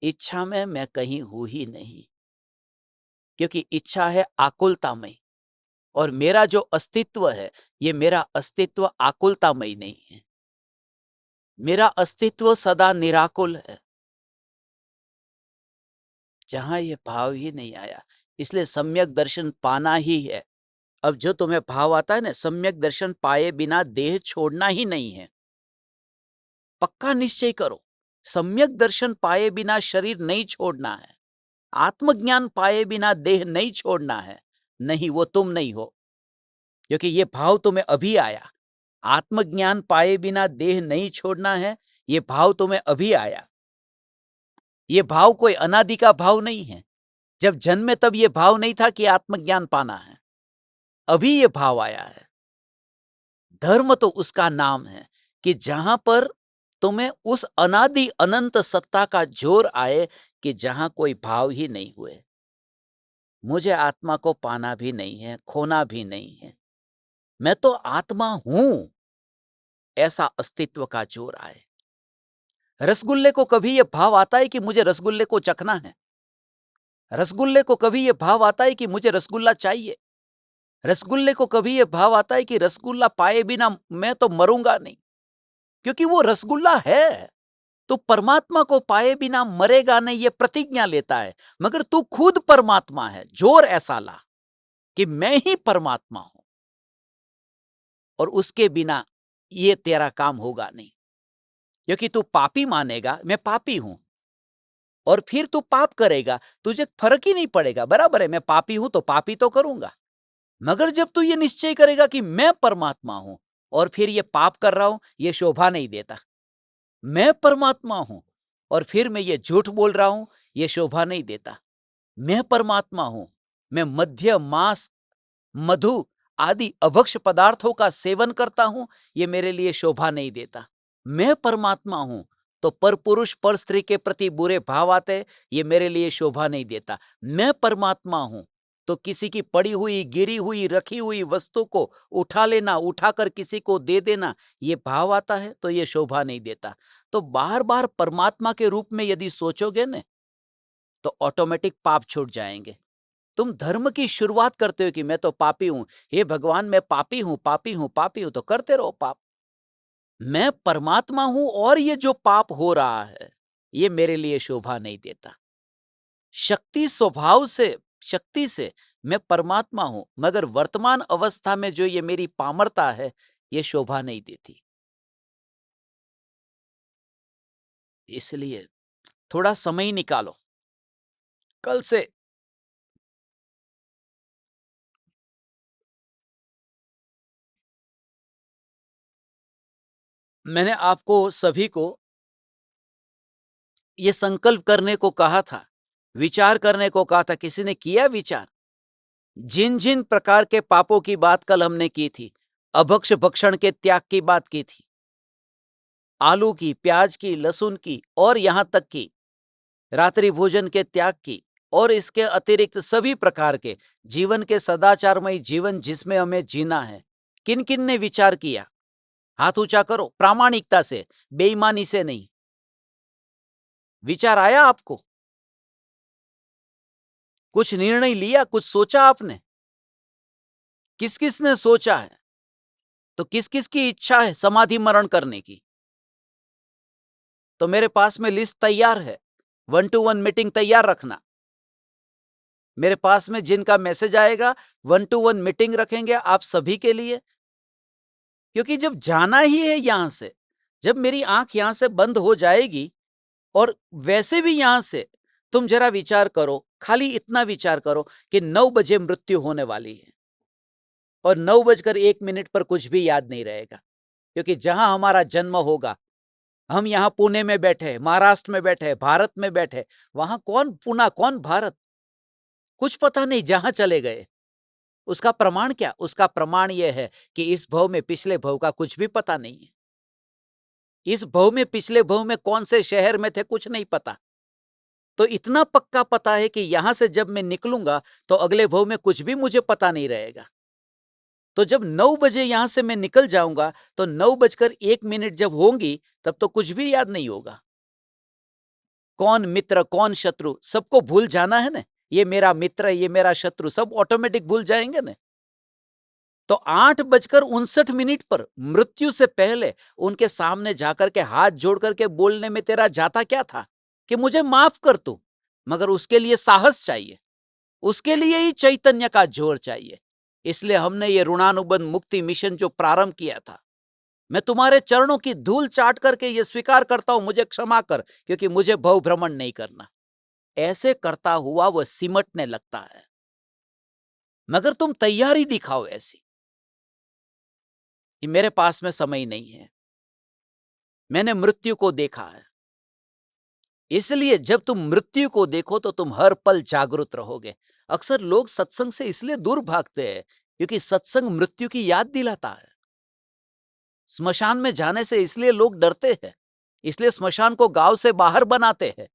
इच्छा में मैं कहीं हूं ही नहीं, क्योंकि इच्छा है आकुलतामय और मेरा जो अस्तित्व है, ये मेरा अस्तित्व आकुलतामय नहीं है। मेरा अस्तित्व सदा निराकुल है। जहां ये भाव ही नहीं आया, इसलिए सम्यक दर्शन पाना ही है। अब जो तुम्हें भाव आता है ना, सम्यक दर्शन पाए बिना देह छोड़ना ही नहीं है। पक्का निश्चय करो, सम्यक दर्शन पाए बिना शरीर नहीं छोड़ना है, आत्मज्ञान पाए बिना देह नहीं छोड़ना है। नहीं, वो तुम नहीं हो, क्योंकि ये भाव तुम्हें अभी आया। आत्मज्ञान पाए बिना देह नहीं छोड़ना है, ये भाव तुम्हें अभी आया। ये भाव कोई अनादि का भाव नहीं है। जब जन्मे तब ये भाव नहीं था कि आत्मज्ञान पाना है, अभी ये भाव आया है। धर्म तो उसका नाम है कि जहां पर तुम्हें उस अनादि अनंत सत्ता का जोर आए कि जहां कोई भाव ही नहीं हुए। मुझे आत्मा को पाना भी नहीं है, खोना भी नहीं है, मैं तो आत्मा हूं, ऐसा अस्तित्व का जोर आए। रसगुल्ले को कभी यह भाव आता है कि मुझे रसगुल्ले को चखना है? रसगुल्ले को कभी यह भाव आता है कि मुझे रसगुल्ला चाहिए? रसगुल्ले को कभी यह भाव आता है कि रसगुल्ला पाए बिना मैं तो मरूंगा नहीं? क्योंकि वो रसगुल्ला है। तो परमात्मा को पाए बिना मरेगा नहीं, ये प्रतिज्ञा लेता है। मगर तू खुद परमात्मा है, जोर ऐसा ला कि मैं ही परमात्मा हूं, और उसके बिना ये तेरा काम होगा नहीं। क्योंकि तू पापी मानेगा मैं पापी हूं, और फिर तू पाप करेगा, तुझे फर्क ही नहीं पड़ेगा। बराबर है, मैं पापी हूं तो पापी तो करूंगा। मगर जब तू ये निश्चय करेगा कि मैं परमात्मा हूं और फिर ये पाप कर रहा हूं, ये शोभा नहीं देता। मैं परमात्मा हूं और फिर मैं ये झूठ बोल रहा हूं, ये शोभा नहीं देता। मैं परमात्मा हूं, मैं मद्य मांस मधु आदि अभक्ष पदार्थों का सेवन करता हूं, ये मेरे लिए शोभा नहीं देता। मैं परमात्मा हूं तो पर पुरुष पर स्त्री के प्रति बुरे भाव आते, ये मेरे लिए शोभा नहीं देता। मैं परमात्मा हूं तो किसी की पड़ी हुई गिरी हुई रखी हुई वस्तु को उठा लेना, उठाकर किसी को दे देना, ये भाव आता है तो ये शोभा नहीं देता। तो बार बार परमात्मा के रूप में यदि सोचोगे न, तो ऑटोमेटिक पाप छूट जाएंगे। तुम धर्म की शुरुआत करते हो कि मैं तो पापी हूं, हे भगवान मैं पापी हूं, पापी हूं, पापी हूं, तो करते रहो पाप। मैं परमात्मा हूं और ये जो पाप हो रहा है, ये मेरे लिए शोभा नहीं देता। शक्ति स्वभाव से, शक्ति से मैं परमात्मा हूं, मगर वर्तमान अवस्था में जो ये मेरी पामरता है, ये शोभा नहीं देती। इसलिए थोड़ा समय निकालो। कल से मैंने आपको सभी को ये संकल्प करने को कहा था, विचार करने को कहा था। किसी ने किया विचार? जिन जिन प्रकार के पापों की बात कल हमने की थी, अभक्ष भक्षण के त्याग की बात की थी, आलू की, प्याज की, लहसुन की, और यहां तक कि रात्रि भोजन के त्याग की, और इसके अतिरिक्त सभी प्रकार के जीवन के सदाचारमय जीवन जिसमें हमें जीना है, किन किन ने विचार किया? हाथ ऊंचा करो, प्रामाणिकता से, बेईमानी से नहीं। विचार आया आपको? कुछ निर्णय लिया, कुछ सोचा आपने? किस किस ने सोचा है? तो किस किस की इच्छा है समाधि मरण करने की? तो मेरे पास में लिस्ट तैयार है, 1-to-1 मीटिंग तैयार रखना। मेरे पास में जिनका मैसेज आएगा 1-to-1 मीटिंग रखेंगे आप सभी के लिए। क्योंकि जब जाना ही है यहां से, जब मेरी आंख यहां से बंद हो जाएगी, और वैसे भी यहां से तुम जरा विचार करो, खाली इतना विचार करो कि 9 बजे मृत्यु होने वाली है और 9:01 पर कुछ भी याद नहीं रहेगा। क्योंकि जहां हमारा जन्म होगा, हम यहाँ पुणे में बैठे, महाराष्ट्र में बैठे, भारत में बैठे, वहां कौन पुणे कौन भारत, कुछ पता नहीं जहां चले गए। उसका प्रमाण क्या? उसका प्रमाण यह है कि इस भव में पिछले भव का कुछ भी पता नहीं है। इस भव में पिछले भव में कौन से शहर में थे कुछ नहीं पता। तो इतना पक्का पता है कि यहां से जब मैं निकलूंगा तो अगले भव में कुछ भी मुझे पता नहीं रहेगा। तो जब 9 बजे यहां से मैं निकल जाऊंगा तो 9:01 जब होंगी तब तो कुछ भी याद नहीं होगा। कौन मित्र कौन शत्रु सबको भूल जाना है ना। ये मेरा मित्र, ये मेरा शत्रु, सब ऑटोमेटिक भूल जाएंगे ना। तो 8:59 पर मृत्यु से पहले उनके सामने जाकर के हाथ जोड़ करके बोलने में तेरा जाता क्या था कि मुझे माफ कर तू। मगर उसके लिए साहस चाहिए, उसके लिए ही चैतन्य का जोर चाहिए। इसलिए हमने ये ऋणानुबंध मुक्ति मिशन जो प्रारंभ किया था, मैं तुम्हारे चरणों की धूल चाट करके ये स्वीकार करता हूं, मुझे क्षमा कर, क्योंकि मुझे भव भ्रमण नहीं करना। ऐसे करता हुआ वह सिमटने लगता है। मगर तुम तैयारी दिखाओ ऐसी कि मेरे पास में समय नहीं है, मैंने मृत्यु को देखा है, इसलिए जब तुम मृत्यु को देखो तो तुम हर पल जागरूक रहोगे। अक्सर लोग सत्संग से इसलिए दूर भागते हैं क्योंकि सत्संग मृत्यु की याद दिलाता है। स्मशान में जाने से इसलिए लोग डरते हैं, इसलिए स्मशान को गांव से बाहर बनाते हैं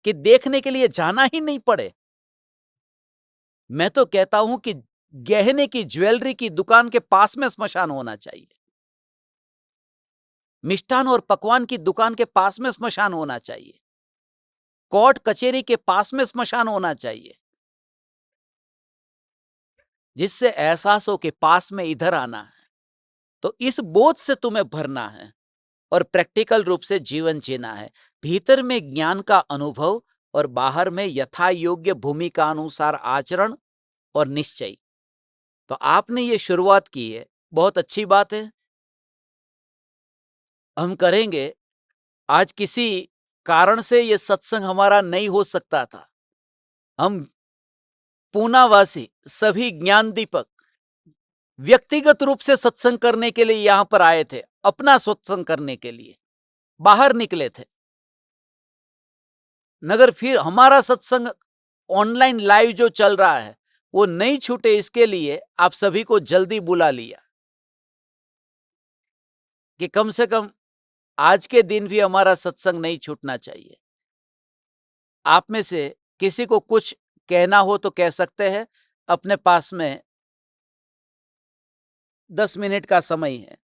कि देखने के लिए जाना ही नहीं पड़े। मैं तो कहता हूं कि गहने की ज्वेलरी की दुकान के पास में स्मशान होना चाहिए, मिष्ठान और पकवान की दुकान के पास में स्मशान होना चाहिए, कोर्ट कचहरी के पास में स्मशान होना चाहिए, जिससे एहसास हो के पास में इधर आना है। तो इस बोझ से तुम्हें भरना है और प्रैक्टिकल रूप से जीवन जीना है। भीतर में ज्ञान का अनुभव और बाहर में यथा योग्य भूमिका अनुसार आचरण और निश्चय। तो आपने ये शुरुआत की है, बहुत अच्छी बात है, हम करेंगे। आज किसी कारण से ये सत्संग हमारा नहीं हो सकता था। हम पूनावासी सभी ज्ञान दीपक व्यक्तिगत रूप से सत्संग करने के लिए यहां पर आए थे, अपना सत्संग करने के लिए बाहर निकले थे, मगर फिर हमारा सत्संग ऑनलाइन लाइव जो चल रहा है वो नहीं छूटे, इसके लिए आप सभी को जल्दी बुला लिया कि कम से कम आज के दिन भी हमारा सत्संग नहीं छूटना चाहिए। आप में से किसी को कुछ कहना हो तो कह सकते हैं, अपने पास में 10 मिनट का समय है।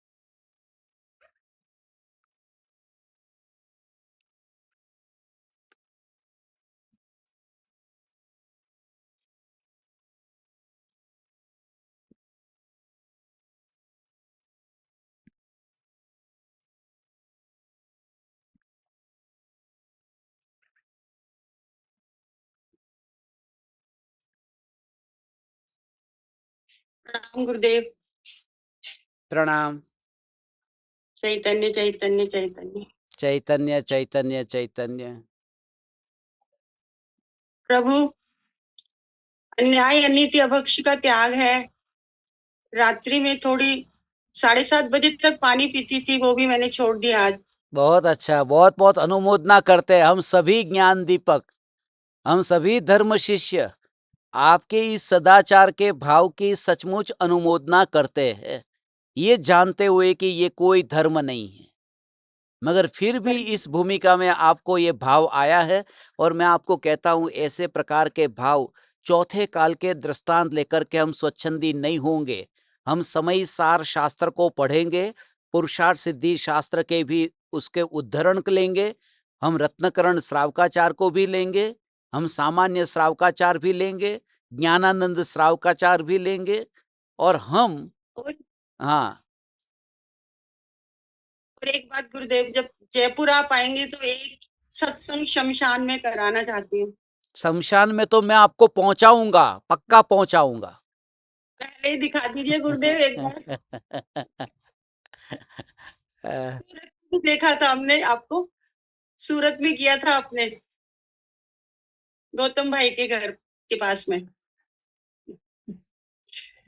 प्रणाम गुरुदेव। प्रणाम। चैतन्य चैतन्य चैतन्य चैतन्य चैतन्य चैतन्य। प्रभु, अन्याय अनीति अभक्ष का त्याग है। रात्रि में थोड़ी 7:30 बजे तक पानी पीती थी, वो भी मैंने छोड़ दिया आज। बहुत अच्छा, बहुत बहुत अनुमोदना करते हैं हम सभी ज्ञान दीपक, हम सभी धर्म शिष्य आपके इस सदाचार के भाव की सचमुच अनुमोदना करते हैं, ये जानते हुए कि ये कोई धर्म नहीं है, मगर फिर भी इस भूमिका में आपको ये भाव आया है। और मैं आपको कहता हूं, ऐसे प्रकार के भाव चौथे काल के दृष्टांत लेकर के हम स्वच्छंदी नहीं होंगे। हम समय सार शास्त्र को पढ़ेंगे, पुरुषार्थ सिद्धि शास्त्र के भी उसके उद्धरण लेंगे, हम रत्नकरण श्रावकाचार को भी लेंगे, हम सामान्य श्रावकाचार भी लेंगे, ज्ञानानंद श्रावकाचार भी लेंगे, और हम और हाँ एक बात गुरुदेव, जब जयपुर आप आएंगे तो एक सत्संग शमशान में कराना चाहती हूँ। शमशान में तो मैं आपको पहुंचाऊंगा, पक्का पहुंचाऊंगा। पहले ही दिखा दीजिए गुरुदेव एक बार। सूरत में देखा था हमने आपको, सूरत में किया था आपने, गौतम भाई के घर के पास में।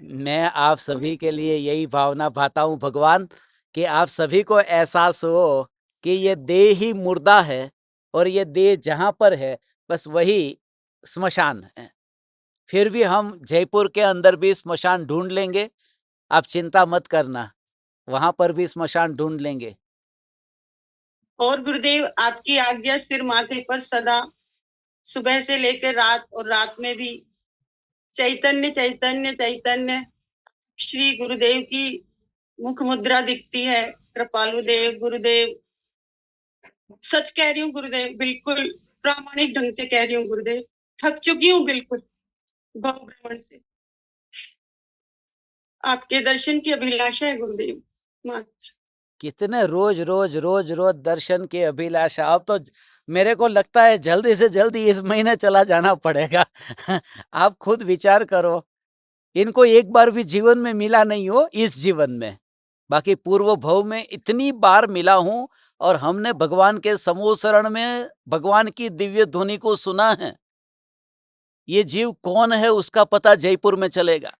मैं आप सभी के लिए यही भावना भाता हूं भगवान, कि आप सभी को एहसास हो कि ये देह ही मुर्दा है और ये देह जहां पर है बस वही स्मशान है। फिर भी हम जयपुर के अंदर भी स्मशान ढूंढ लेंगे, आप चिंता मत करना, वहां पर भी स्मशान ढूंढ लेंगे। और गुरुदेव, आपकी आज्ञा सिर माथे पर सदा, सुबह से लेकर रात और रात में भी चैतन्य चैतन्य चैतन्य श्री गुरुदेव की मुख मुद्रा दिखती है। कृपालु देव गुरुदेव, सच कह रही हूँ गुरुदेव, बिल्कुल प्रामाणिक ढंग से कह रही हूँ गुरुदेव, थक चुकी हूँ बिल्कुल भव भ्रमण से। आपके दर्शन की अभिलाषा है गुरुदेव मात्र। कितने रोज रोज रोज रोज दर्शन की अभिलाषा। अब तो मेरे को लगता है जल्दी से जल्दी इस महीने चला जाना पड़ेगा। आप खुद विचार करो, इनको एक बार भी जीवन में मिला नहीं हो इस जीवन में, बाकी पूर्व भव में इतनी बार मिला हूं। और हमने भगवान के समोसरण में भगवान की दिव्य ध्वनि को सुना है। ये जीव कौन है उसका पता जयपुर में चलेगा।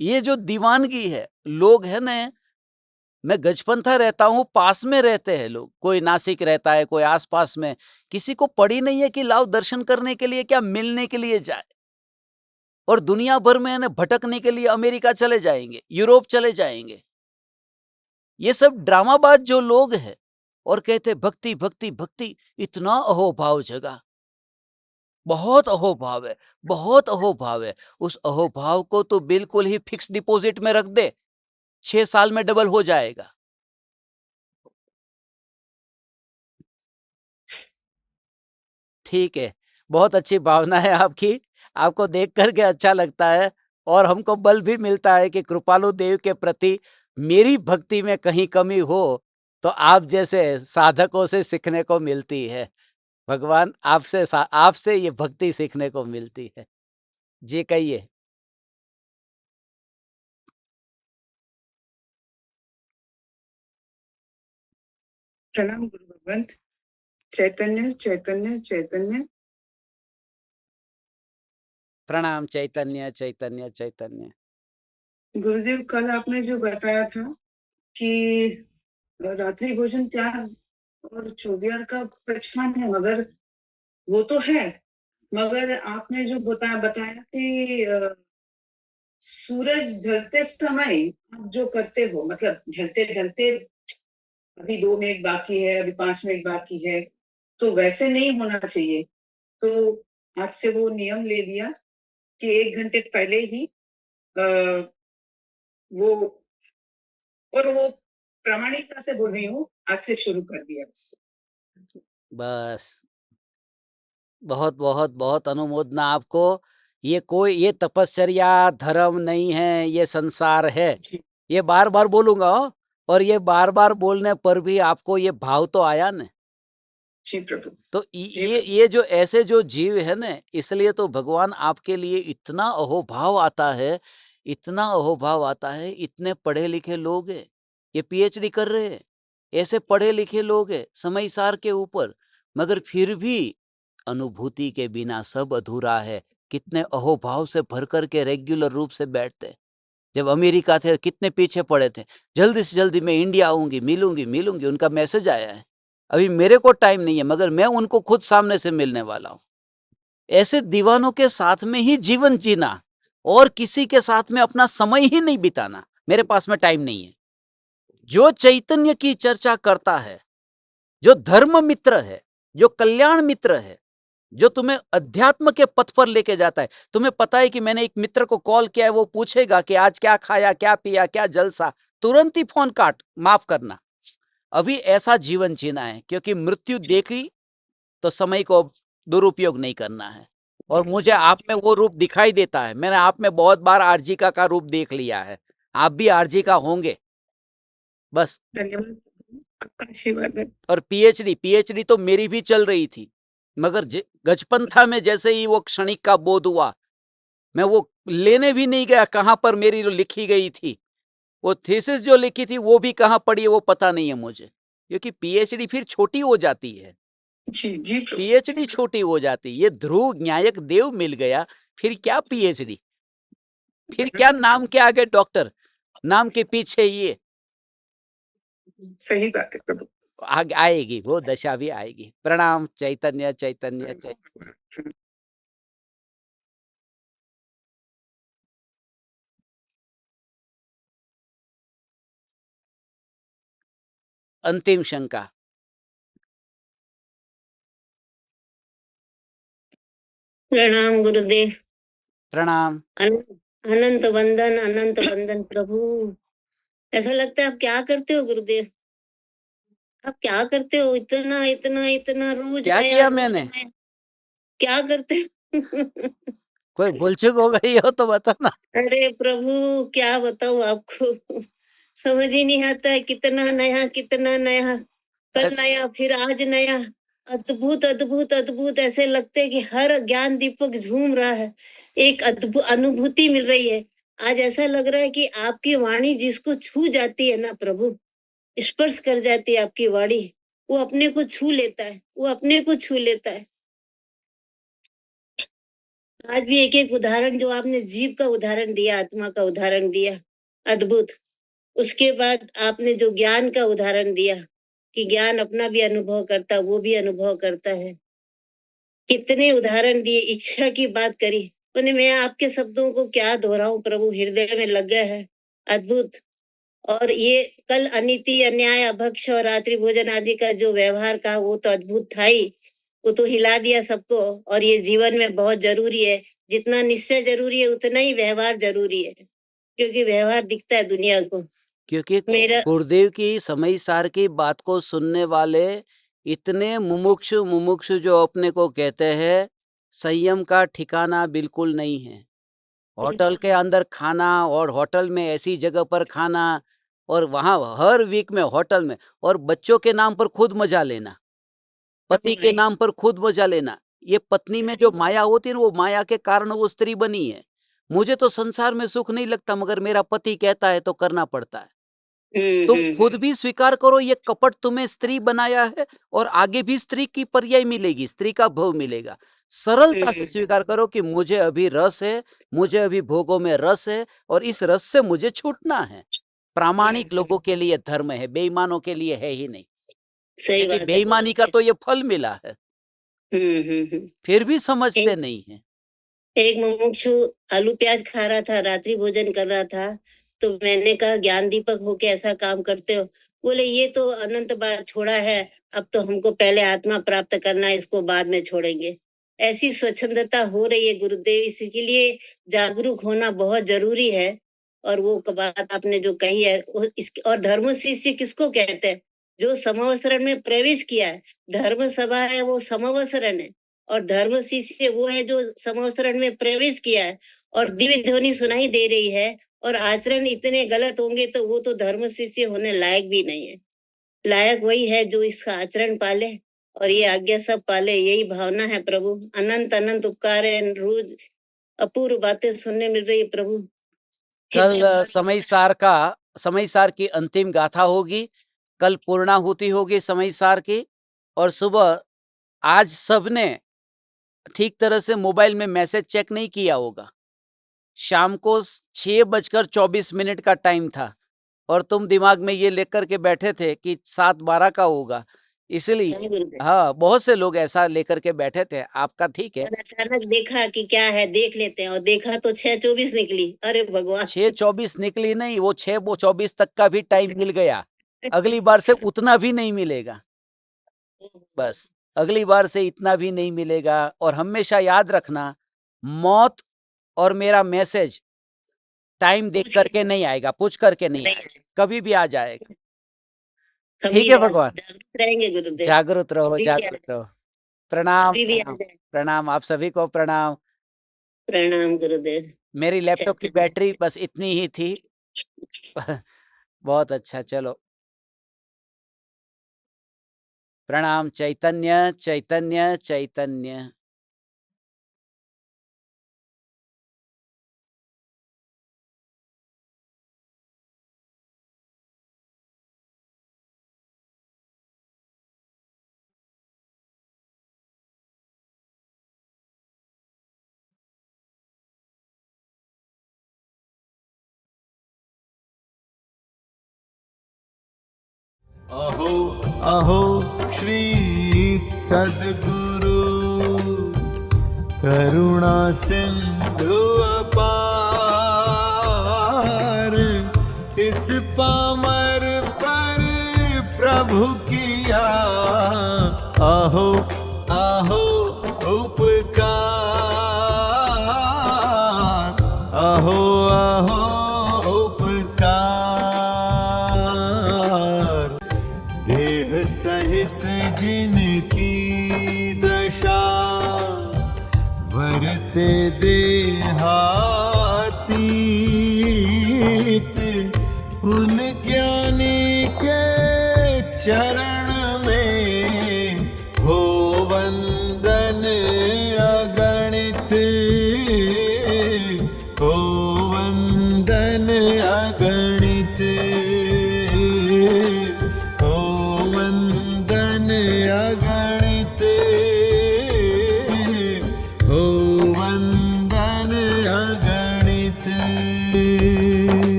ये जो दीवानगी है, लोग है ना मैं गजपंथा रहता हूँ, पास में रहते हैं लोग, कोई नासिक रहता है, कोई आसपास में, किसी को पड़ी नहीं है कि लाओ दर्शन करने के लिए, क्या मिलने के लिए जाए। और दुनिया भर में ना भटकने के लिए अमेरिका चले जाएंगे, यूरोप चले जाएंगे। ये सब ड्रामाबाज जो लोग हैं और कहते भक्ति भक्ति भक्ति, इतना अहोभाव जगा, बहुत अहोभाव है, बहुत अहोभाव है। उस अहोभाव को तो बिल्कुल ही फिक्स डिपॉजिट में रख दे, 6 साल में डबल हो जाएगा। ठीक है, बहुत अच्छी भावना है आपकी, आपको देख कर के अच्छा लगता है और हमको बल भी मिलता है कि कृपालु देव के प्रति मेरी भक्ति में कहीं कमी हो, तो आप जैसे साधकों से सीखने को मिलती है। भगवान आपसे ये भक्ति सीखने को मिलती है। जी कहिए। प्रणाम गुरु भगवंत। चैतन्य चैतन्य चैतन्य। प्रणाम चैतन्य चैतन्य चैतन्य। गुरुदेव, कल आपने जो बताया था कि रात्रि भोजन त्याग और चौबियार का प्रस्थान है, मगर वो तो है, मगर आपने जो बताया कि सूरज ढलते समय आप जो करते हो, मतलब ढलते ढलते अभी 2 मिनट बाकी है, अभी 5 मिनट बाकी है, तो वैसे नहीं होना चाहिए। तो आज से वो नियम ले लिया कि 1 घंटे पहले ही आ, वो, और वो प्रामाणिकता से बोल रही हूँ, आज से शुरू कर दिया उसको। बस बहुत बहुत बहुत अनुमोदना आपको। ये तपश्चर्या धर्म नहीं है, ये संसार है। ये बार बार बोलूंगा हो, और ये बार बार बोलने पर भी आपको ये भाव तो आया न। जी प्रभु। तो ये जो ऐसे जो जीव है ना, इसलिए तो भगवान आपके लिए इतना अहोभाव आता है, इतना अहोभाव आता है। इतने पढ़े लिखे लोग हैं, ये पीएचडी कर रहे हैं, ऐसे पढ़े लिखे लोग हैं समय सार के ऊपर, मगर फिर भी अनुभूति के बिना सब अधूरा है। कितने अहोभाव से भर कर के रेगुलर रूप से बैठते। जब अमेरिका थे कितने पीछे पड़े थे, जल्दी से जल्दी मैं इंडिया आऊंगी, मिलूंगी मिलूंगी। उनका मैसेज आया है, अभी मेरे को टाइम नहीं है, मगर मैं उनको खुद सामने से मिलने वाला हूं। ऐसे दीवानों के साथ में ही जीवन जीना, और किसी के साथ में अपना समय ही नहीं बिताना। मेरे पास में टाइम नहीं है। जो चैतन्य की चर्चा करता है, जो धर्म मित्र है, जो कल्याण मित्र है, जो तुम्हें अध्यात्म के पथ पर लेके जाता है। तुम्हें पता है कि मैंने एक मित्र को कॉल किया है, वो पूछेगा कि आज क्या खाया, क्या पिया, क्या जलसा, तुरंत ही फोन काट, माफ करना। अभी ऐसा जीवन जीना है, क्योंकि मृत्यु देखी तो समय को दुरुपयोग नहीं करना है। और मुझे आप में वो रूप दिखाई देता है। मैंने आप में बहुत बार आर्जिका का रूप देख लिया है, आप भी आर्जिका होंगे। बस। धन्यवाद, आपका आशीर्वाद है। और पीएचडी तो मेरी भी चल रही थी, मगर गजपंथा में जैसे ही वो क्षणिक का बोध हुआ, मैं वो लेने भी नहीं गया कहां पर मेरी लिखी गई थी। वो थीसिस जो लिखी थी वो भी कहां पड़ी है वो पता नहीं है मुझे, क्योंकि पीएचडी फिर छोटी हो जाती है। जी जी प्रभु। पीएचडी छोटी हो जाती है। ये ध्रुव न्यायक देव मिल गया, फिर क्या पीएचडी, फिर क्या नाम के आगे डॉक्टर, नाम के पीछे ये। सही बात है प्रभु। आगे आएगी, वो दशा भी आएगी। प्रणाम चैतन्य चैतन्य चैतन्य। अंतिम शंका। प्रणाम गुरुदेव। प्रणाम। अनंत वंदन, अनंत वंदन प्रभु। ऐसा लगता है आप क्या करते हो गुरुदेव, आप क्या करते हो? इतना इतना इतना रोज क्या नया, किया रोज मैंने? नया। क्या करते हो? कोई भूल चूक हो गई हो तो बताना। अरे प्रभु, क्या बताऊं आपको, समझ ही नहीं आता है। कितना नया, कितना नया, कल नया, फिर आज नया। अद्भुत अद्भुत अद्भुत, ऐसे लगते है कि हर ज्ञान दीपक झूम रहा है। एक अद्भुत अनुभूति मिल रही है। आज ऐसा लग रहा है कि आपकी वाणी जिसको छू जाती है ना प्रभु, स्पर्श कर जाती है आपकी वाणी, वो अपने को छू लेता है, वो अपने को छू लेता है। आज भी एक एक उदाहरण जो आपने जीव का उदाहरण दिया, आत्मा का उदाहरण दिया, अद्भुत। उसके बाद आपने जो ज्ञान का उदाहरण दिया कि ज्ञान अपना भी अनुभव करता, वो भी अनुभव करता है। कितने उदाहरण दिए, इच्छा की बात करी। मैं आपके शब्दों को क्या दोहराऊं प्रभु, हृदय में लग गए है। अद्भुत। और ये कल अनीति, अन्याय, अभक्ष और रात्रि भोजन आदि का जो व्यवहार का, वो तो अद्भुत था ही। वो तो हिला दिया सबको। और ये जीवन में बहुत जरूरी है। जितना निश्चय जरूरी है, उतना ही व्यवहार जरूरी है, क्योंकि व्यवहार दिखता है दुनिया को। क्योंकि मेरा गुरुदेव की समय सार की बात को सुनने वाले इतने मुमुक्षु जो अपने को कहते हैं, संयम का ठिकाना बिल्कुल नहीं है। होटल के अंदर खाना और होटल में ऐसी जगह पर खाना और वहां हर वीक में होटल में, और बच्चों के नाम पर खुद मजा लेना, पति के नाम पर खुद मजा लेना। ये पत्नी में जो माया होती है ना, वो माया के कारण वो स्त्री बनी है। मुझे तो संसार में सुख नहीं लगता, मगर मेरा पति कहता है तो करना पड़ता है। तुम खुद भी स्वीकार करो, ये कपट तुम्हें स्त्री बनाया है और आगे भी स्त्री की पर्याय मिलेगी, स्त्री का भव मिलेगा। सरलता से स्वीकार करो कि मुझे अभी रस है, मुझे अभी भोगों में रस है और इस रस से मुझे छूटना है। प्रामाणिक लोगों के लिए धर्म है, बेईमानों के लिए है ही नहीं। सही क्योंकि बात है। बेईमानी का तो ये फल मिला है, फिर भी समझते एक- नहीं है। एक मुमुक्षु आलू प्याज खा रहा था, रात्रि भोजन कर रहा था, तो मैंने कहा ज्ञान दीपक होके ऐसा काम करते हो? बोले ये तो अनंत बार छोड़ा है, अब तो हमको पहले आत्मा प्राप्त करना है, इसको बाद में छोड़ेंगे। ऐसी स्वच्छंदता हो रही है गुरुदेव, इसके लिए जागरूक होना बहुत जरूरी है। और वो बात आपने जो कही है, और धर्म शिष्य किसको कहते हैं? जो समवसरण में प्रवेश किया है। धर्म सभा है वो समवसरण है, और धर्म शिष्य वो है जो समवसरण में प्रवेश किया है और दिव्य ध्वनि सुनाई दे रही है, और आचरण इतने गलत होंगे तो वो तो धर्म शिष्य होने लायक भी नहीं है। लायक वही है जो इसका आचरण पाले और ये आज्ञा सब पाले। यही भावना है प्रभु। अनंत अनंत उपकार है, रोज अपूर्व बातें सुनने मिल रही है प्रभु। कल समय सार की अंतिम गाथा होगी, कल पूर्णाहुति होगी समय सार की, और सुबह आज सबने ठीक तरह से मोबाइल में मैसेज चेक नहीं किया होगा। शाम को 6:24 का टाइम था और तुम दिमाग में ये लेकर के बैठे थे कि 7:12 का होगा, इसलिए हाँ, बहुत से लोग ऐसा लेकर के बैठे थे। आपका ठीक है। और अचानक देखा कि क्या है, देख लेते हैं, और देखा तो 6:24 निकली। अरे भगवान, 6:24 निकली नहीं, वो 6:24 तक का भी टाइम मिल गया। अगली बार से उतना भी नहीं मिलेगा, बस अगली बार से इतना भी नहीं मिलेगा। और हमेशा याद रखना, मौत और मेरा मैसेज टाइम देख करके नहीं आएगा, पूछ करके नहीं आएगा, कभी भी आ जाएगा। ठीक है भगवान, जागरूक रहेंगे गुरुदेव। जागरूक रहो, अभी भी जागरूक रहो। प्रणाम, अभी भी आ प्रणाम, जाए। प्रणाम, आप सभी को प्रणाम। प्रणाम गुरुदेव। मेरी लैपटॉप की बैटरी बस इतनी ही थी। बहुत अच्छा, चलो प्रणाम। चैतन्य चैतन्य चैतन्य। अहो अहो श्री सद्गुरु करुणा सिंधु अपार, इस पामर पर प्रभु किया अहो अहो उपकार, अहो अहो सहित जिनकी दशा वरते देहा